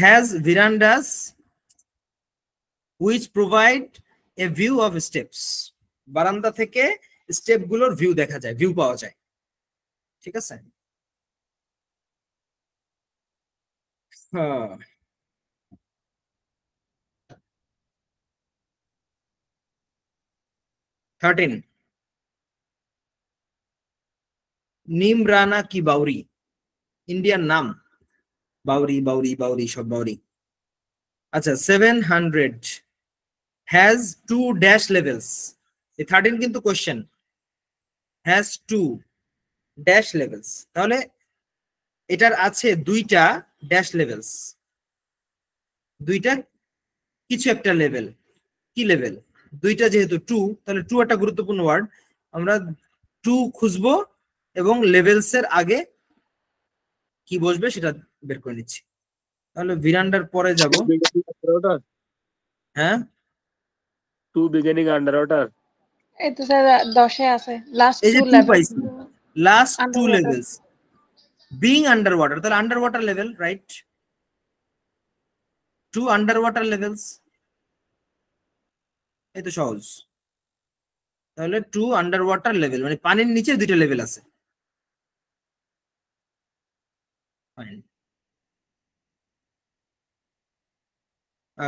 has ভিরান্ডাস which provide a view of steps, বারান্দা থেকে স্টেপ গুলোর ভিউ দেখা যায়, ভিউ পাওয়া যায়। ঠিক আছে? হ্যাঁ, নিম রানা কি বাউরি, ইন্ডিয়ান নাম। বাউরি বাউরি বাউরি সব বাউরি। আচ্ছা, 700 has 2 dash levels, এই 13 কিন্তু কোশ্চেন। has 2 dash levels, তাহলে এটার আছে 2টা ড্যাশ লেভেলস, 2টা কিছু একটা লেভেল। কি লেভেল? 2টা যেহেতু 2, তাহলে 2 একটা গুরুত্বপূর্ণ ওয়ার্ড। আমরা 2 খুঁজবো এবং লেভেলস এর আগে কি বসবে সেটা বের করে নিচ্ছি। তাহলে ভিরান্ডার পরে যাব। হ্যাঁ, 2 বিগিনিং আন্ডার ওয়াটার, এই তো স্যার 10 এ আছে লাস্ট এই যে 2 2 লেভেল, পাইছি, last 2 Underwater. Levels being under water, তাহলে under water level, right? 2 under water levels, এই তো সহজ। তাহলে 2 আন্ডার ওয়াটার লেভেল মানে পানির নিচে 2টা লেভেল আছে।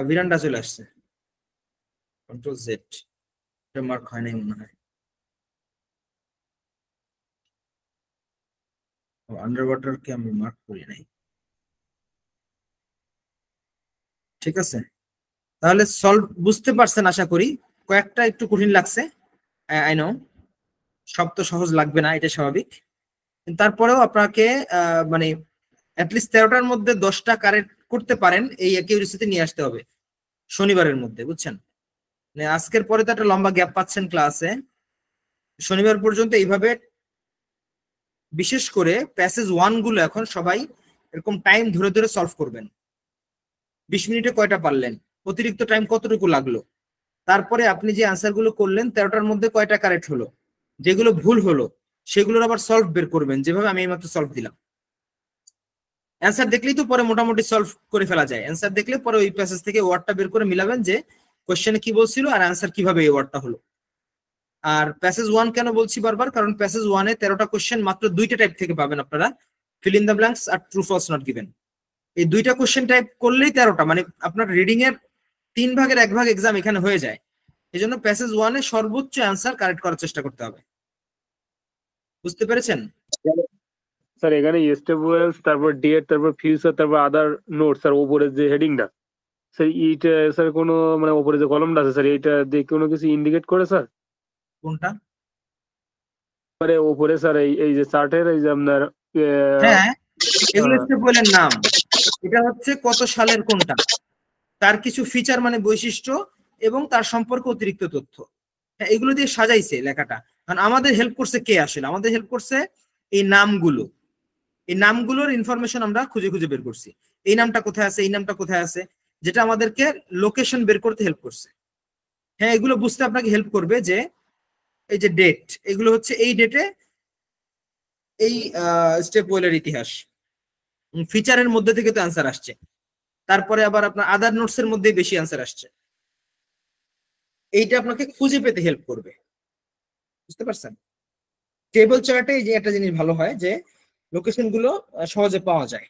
ভিরান্ডা চলে আসছে, কন্ট্রোল জেড, এটা মার্ক হয় নাই মনে হয়। আন্ডার ওয়াটার কে আমি মার্ক করি নাই। ঠিক আছে, তাহলে সলভ বুঝতে পারছেন আশা করি। কয়েকটা একটু কঠিন লাগছে, আই নো, সব তো সহজ লাগবে না, এটা স্বাভাবিক। তারপরেও আপনাকে মানে অ্যাটলিস্ট 13টার মধ্যে 10টা কারেক্ট করতে পারেন, এই অ্যাকিউরেসিতে নিয়ে আসতে হবে শনিবারের মধ্যে, বুঝছেন? মানে আজকের পরে তো একটা লম্বা গ্যাপ পাচ্ছেন ক্লাসে, শনিবার পর্যন্ত এইভাবে বিশেষ করে প্যাসেজ 1 গুলো এখন সবাই এরকম টাইম ধরে ধরে সলভ করবেন। 20 মিনিটে কয়টা পারলেন, অতিরিক্ত টাইম কতটুকু লাগলো, তারপরে আপনি যে আনসার গুলো করলেন 13টার মধ্যে কয়টা কারেক্ট হলো, যেগুলো ভুল হলো সেগুলোর আবার সলভ বের করবেন, যেভাবে আমি এইমাত্র সলভ দিলাম। অ্যান্সার দেখলেই তো পরে মোটামুটি সলভ করে ফেলা যায়। অ্যান্সার দেখলে পরে ওই প্যাসেজ থেকে ওয়ার্ডটা বের করে মিলাবেন যে কোশ্চেনে কি বলছিল আর অ্যান্সার কিভাবে এই ওয়ার্ডটা হলো। আর প্যাসেজ 1 কেন বলছি বারবার, কারণ প্যাসেজ 1-এ 13টা কোশ্চেন মাত্র 2টা টাইপ থেকে পাবেন আপনারা, ফিল ইন দ্য ব্ল্যাঙ্কস আর ট্রু ফলস নট গিভেন। এই 2টা কোশ্চেন টাইপ করলেই 13টা, মানে আপনার রিডিং এর 3 ভাগের 1 ভাগ এক্সাম এখানে হয়ে যায়। এই জন্য প্যাসেজ 1-এ সর্বোচ্চ অ্যান্সার কারেক্ট করার চেষ্টা করতে হবে। বুঝতে পেরেছেন? স্যার এখানে স্টেপওয়েলস, তারপর ডেট, তারপর ফিউচার, তারপর আদার নোটস, স্যার উপরে যে হেডিংটা স্যার, এইটা স্যার কোনো মানে উপরে যে কলমটা আছে স্যার, এইটা দিয়ে কোনো কিছু ইন্ডিকেট করে স্যার? কোনটা? উপরে স্যার এই যে চার্টের এই যে আপনার হ্যাঁ, এগুলো স্টেপওয়েলের নাম। এটা হচ্ছে কত সালের কোনটা, তার কিছু ফিচার মানে বৈশিষ্ট্য এবং তার সম্পর্কে অতিরিক্ত তথ্য। হ্যাঁ, এগুলো দিয়ে সাজাইছে লেখাটা। কারণ আমাদের হেল্প করছে কে? আসলে আমাদের হেল্প করছে এই নামগুলো। এই নামগুলোর ইনফরমেশন আমরা খুঁজে খুঁজে বের করছি, এই নামটা কোথায় আছে, এই নামটা কোথায় আছে, যেটা আমাদেরকে লোকেশন বের করতে হেল্প করছে। হ্যাঁ, এগুলো বুঝতে আপনাকে হেল্প করবে যে এই যে ডেট, এগুলো হচ্ছে এই ডেটে এই স্টেপওয়েলের ইতিহাস। ফিচারের মধ্যে থেকে তো অ্যান্সার আসছে, তারপরে আবার আপনার আদার নোটস এর মধ্যে বেশি অ্যান্সার আসছে। এইটা আপনাকে খুঁজে পেতে হেল্প করবে, বুঝতে পারছেন? টেবল চার্টে এই যে একটা জিনিস ভালো হয় যে লোকেশন গুলো সহজে পাওয়া যায়,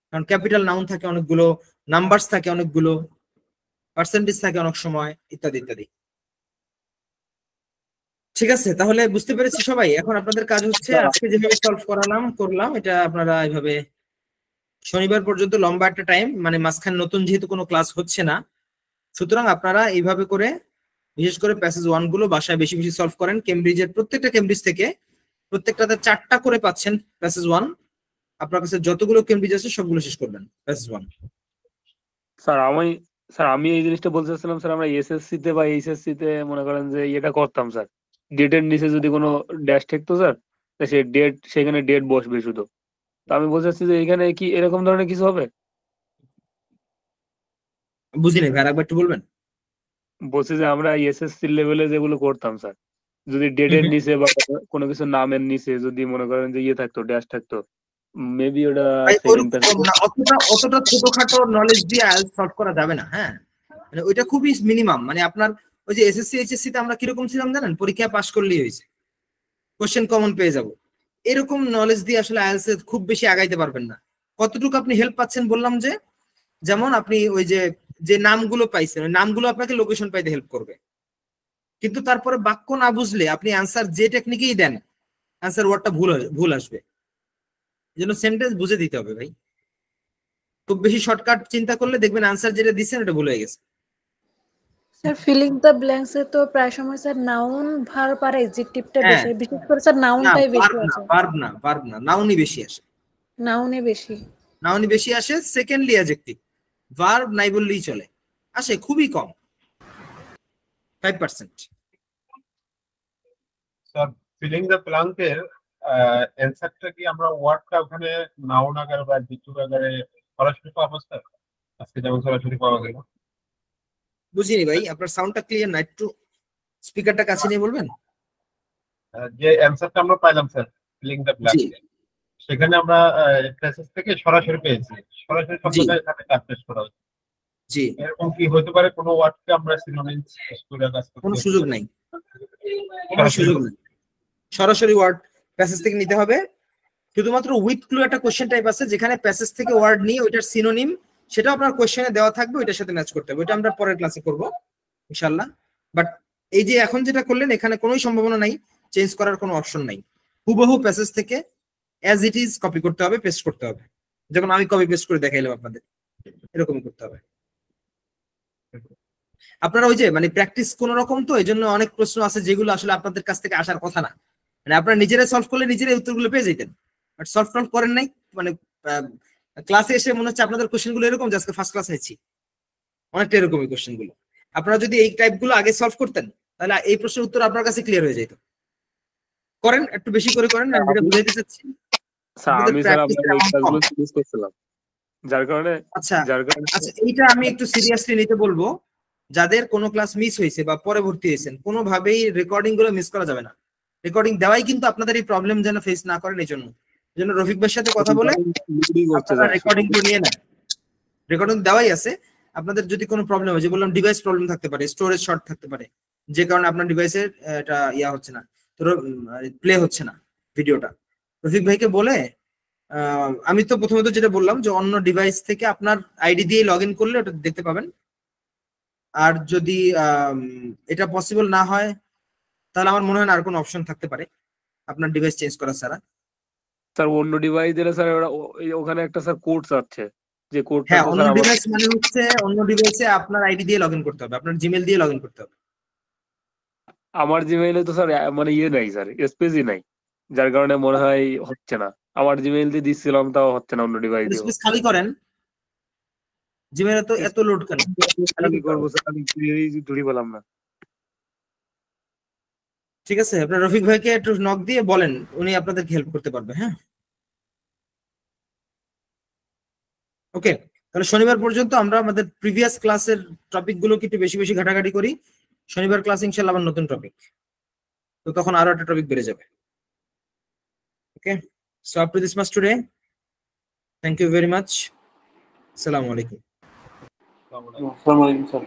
কারণ ক্যাপিটাল নাউন থাকে অনেকগুলো, নাম্বারস থাকে অনেকগুলো, পার্সেন্টেজ থাকে অনেক সময়, ইত্যাদি ইত্যাদি। ঠিক আছে, তাহলে বুঝতে পেরেছি সবাই। এখন আপনাদের কাজ হচ্ছে আজকে যেভাবে সলভ করলাম এটা আপনারা এইভাবে শনিবার পর্যন্ত, লম্বা একটা টাইম, মানে মাঝখানে নতুন যেহেতু কোনো ক্লাস হচ্ছে না, সুতরাং আপনারা এইভাবে করে বিশেষ করে প্যাসেজ 1 গুলো বাসায় বেশি বেশি সলভ করেন। কেমব্রিজের কেমব্রিজ থেকে প্রত্যেকটাতে 4টা করে পাচ্ছেন প্যাসেজ 1। আপনার কাছে যতগুলো কেমব্রিজ আছে সবগুলো শেষ করবেন প্যাসেজ 1। স্যার আমি এই জিনিসটা বলতে চাচ্ছিলাম স্যার, আমরা এসএসসি তে বা এইচএসসি তে মনে করেন যে এটা করতাম স্যার, ডেটের নিচে যদি কোনো ড্যাশ থাকতো স্যার, সেই ডেট, সেখানে ডেট বসবে শুধু। তো আমি বলতে চাচ্ছি যে এখানে কি এরকম ধরনের কিছু হবে? বুঝিনি ভাই, আরেকবার একটু বলবেন? বলছি যে আমরা এসএসসি লেভেলে যেগুলো করতাম স্যার, যদি ডেটের নিচে বা কোনো কিছু নামের নিচে যদি মনে করেন যে ইয়ে থাকতো, ড্যাশ থাকতো, মেবি ওটা অতটা ছোটখাটো নলেজ দিয়ে আইএলটিএস সলভ করা যাবে না। হ্যাঁ, মানে ওইটা খুবই মিনিমাম। মানে আপনার ওই যে এসএসসি এইচএসসি তে আমরা কিরকম ছিলাম জানেন? পরীক্ষা পাশ করলেই হয়েছে, কোশ্চেন কমন পেয়ে যাব, এরকম নলেজ দিয়ে আসলে আইএলটিএস এ খুব বেশি আগাইতে পারবেন না। কতটুকু আপনি হেল্প পাচ্ছেন বললাম যে, যেমন আপনি ওই যে নামগুলো পাইছেন, ওই নামগুলো আপনাকে লোকেশন পাইতে হেল্প করবে, কিন্তু তারপরে বাক্য না বুঝলে আপনি অ্যান্সার যে টেকনিকেই দেন, অ্যান্সার ওয়ার্ডটা ভুল আসবে। এই জন্য সেন্টেন্স বুঝে দিতে হবে ভাই। খুব বেশি শর্টকাট চিন্তা করলে দেখবেন অ্যান্সার যেটা দিচ্ছেন ওটা ভুল হয়ে গেছে। স্যার ফিলিং দ্য ব্ল্যাঙ্কস এ তো প্রায় সময় স্যার নাউন ভার্ব আর অ্যাডজেক্টিভটা বেশি, বিশেষ করে স্যার নাউনটাই বেশি আছে। ভার্ব না, নাউনই বেশি আসে। নাউনই বেশি আসে। সেকেন্ডলি অ্যাডজেক্টিভ, ভার্ব নাই বললেই চলে, আসে খুবই কম, 5%। স্যার ফিলিং দ্য ব্ল্যাঙ্কের অ্যানসারটা কি আমরা ওয়ার্ডটা ওখানে নাউন আকারে বা অ্যাডজেক্টিভ আকারে সরাসরি পাবো স্যার? আজকে যেমন সরাসরি পাওয়া গেল। বুঝিনি ভাই, আপনার সাউন্ডটা ক্লিয়ার না, একটু স্পিকারটা কাছে নিয়ে বলবেন। যে অ্যানসারটা আমরা পাইলাম স্যার ফিলিং দ্য ব্ল্যাঙ্ক, সেখানে আমরা প্যাসেজ থেকে সরাসরি পেয়েছি, সরাসরি শব্দটা এখানে কাজ করা হচ্ছে। জি, এরকম কি হতে পারে কোনো ওয়ার্ডকে আমরা সিনোনিমস করে কাজ করতে? কোনো সুযোগ নাই, কোনো সুযোগ নাই। সরাসরি ওয়ার্ড প্যাসেজ থেকে নিতে হবে। শুধুমাত্র উইথ ক্লু একটা কোশ্চেন টাইপ আছে, যেখানে প্যাসেজ থেকে ওয়ার্ড নিয়ে ওইটার সিনোনিম সেটা আপনার কোশ্চেনে দেওয়া থাকবে, ওইটার সাথে ম্যাচ করতে হবে। ওইটা আমরা পরের ক্লাসে করব ইনশাআল্লাহ। বাট এই যে এখন যেটা করলেন, এখানে কোনোই সম্ভাবনা নাই চেঞ্জ করার, কোনো অপশন নাই। হুবহু প্যাসেজ থেকে অ্যাজ ইট ইজ কপি করতে হবে, পেস্ট করতে হবে। যখন আমি কপি পেস্ট করে দেখাইলাম আপনাদের, এরকমই করতে হবে। আপনারা ওই যে মানে প্র্যাকটিস কোন রকম, তো এই জন্য অনেক প্রশ্ন আছে যেগুলো আসলে আপনাদের কাছ থেকে আসার কথা না। মানে আপনারা নিজেরাই সলভ করলে নিজেরাই উত্তরগুলো পেয়ে যেতেন, বাট সলভ করেন নাই। মানে ক্লাসে এসে মনে হচ্ছে আপনাদের কোশ্চেন গুলো এরকম যে আজকে ফার্স্ট ক্লাস নিচ্ছি, অনেকটা এরকমই কোশ্চেন গুলো। আপনারা যদি এই টাইপ গুলো আগে সলভ করতেন, তাহলে এই প্রশ্নের উত্তর আপনার কাছে ক্লিয়ার হয়ে যেত। করেন, একটু বেশি করে করেন, আমি যেটা বুঝাইতে চাচ্ছি। আচ্ছা, এইটা আমি একটু সিরিয়াসলি নিতে বলবো। যাদের কোনো ক্লাস মিস হয়েছে বা পরে ভর্তি হয়েছেন, কোনোভাবেই রেকর্ডিং গুলো মিস করা যাবে না। রেকর্ডিং দেওয়াই কিন্তু আপনাদের এই প্রবলেম যেন ফেস না করেন, এই জন্য রফিক ভাইয়ের সাথে কথা বলে রেকর্ডিং গুলো নিয়ে নেন। রেকর্ডিং দেওয়াই আছে, আপনাদের যদি কোনো প্রবলেম হয়, যে বললাম ডিভাইস প্রবলেম থাকতে পারে, স্টোরেজ শর্ট থাকতে পারে, যে কারণে আপনার ডিভাইসের এটা ইয়া হচ্ছে না, তো প্লে হচ্ছে না ভিডিওটা, রফিক ভাইকে বলে আমি তো প্রথমত যেটা বললাম যে অন্য ডিভাইস থেকে আপনার আইডি দিয়ে লগ ইন করলে ওটা দেখতে পাবেন। আর যদি এটা পসিবল না হয় তাহলে আমার মনে হয় না আর কোনো অপশন থাকতে পারে আপনার ডিভাইস চেঞ্জ করা ছাড়া। স্যার অন্য ডিভাইস দিলে স্যার ওখানে একটা স্যার কোড চাচ্ছে, যে কোডটা হ্যাঁ, তো অন্য স্যার আমার ডিভাইস মানে হচ্ছে অন্য ডিভাইসে আপনার আইডি দিয়ে লগ ইন করতে হবে, আপনার জিমেল দিয়ে লগ ইন করতে হবে। আমার জিমেইলে তো স্যার মানে ইয়ে নাই স্যার, স্পেসই নাই, যার কারণে মনে হয় হচ্ছে না। আমার জিমেইল দিয়ে দিচ্ছিলাম তাও হচ্ছে না, অন্য ডিভাইস দিয়েও। স্পেস খালি করেন, জিমেলে তো এত লোড কেন? খালি করবো স্যার, আমি ধরি পেলাম না। ঠিক আছে, আপনার রফিক ভাইকে একটু নক দিয়ে বলেন, উনি আপনাদেরকে হেল্প করতে পারবে। হ্যাঁ, ওকে। তাহলে শনিবার পর্যন্ত আমরা আমাদের প্রিভিয়াস ক্লাসের টপিক গুলো একটু বেশি বেশি ঘাটাঘাটি করি। শনিবার ক্লাস ইনশাআল্লাহ আবার নতুন টপিক, তো তখন আরো একটা টপিক বেড়ে যাবে। Okay, so up to this much today, thank you very much, আসসালামু আলাইকুম। আসসালামু আলাইকুম স্যার।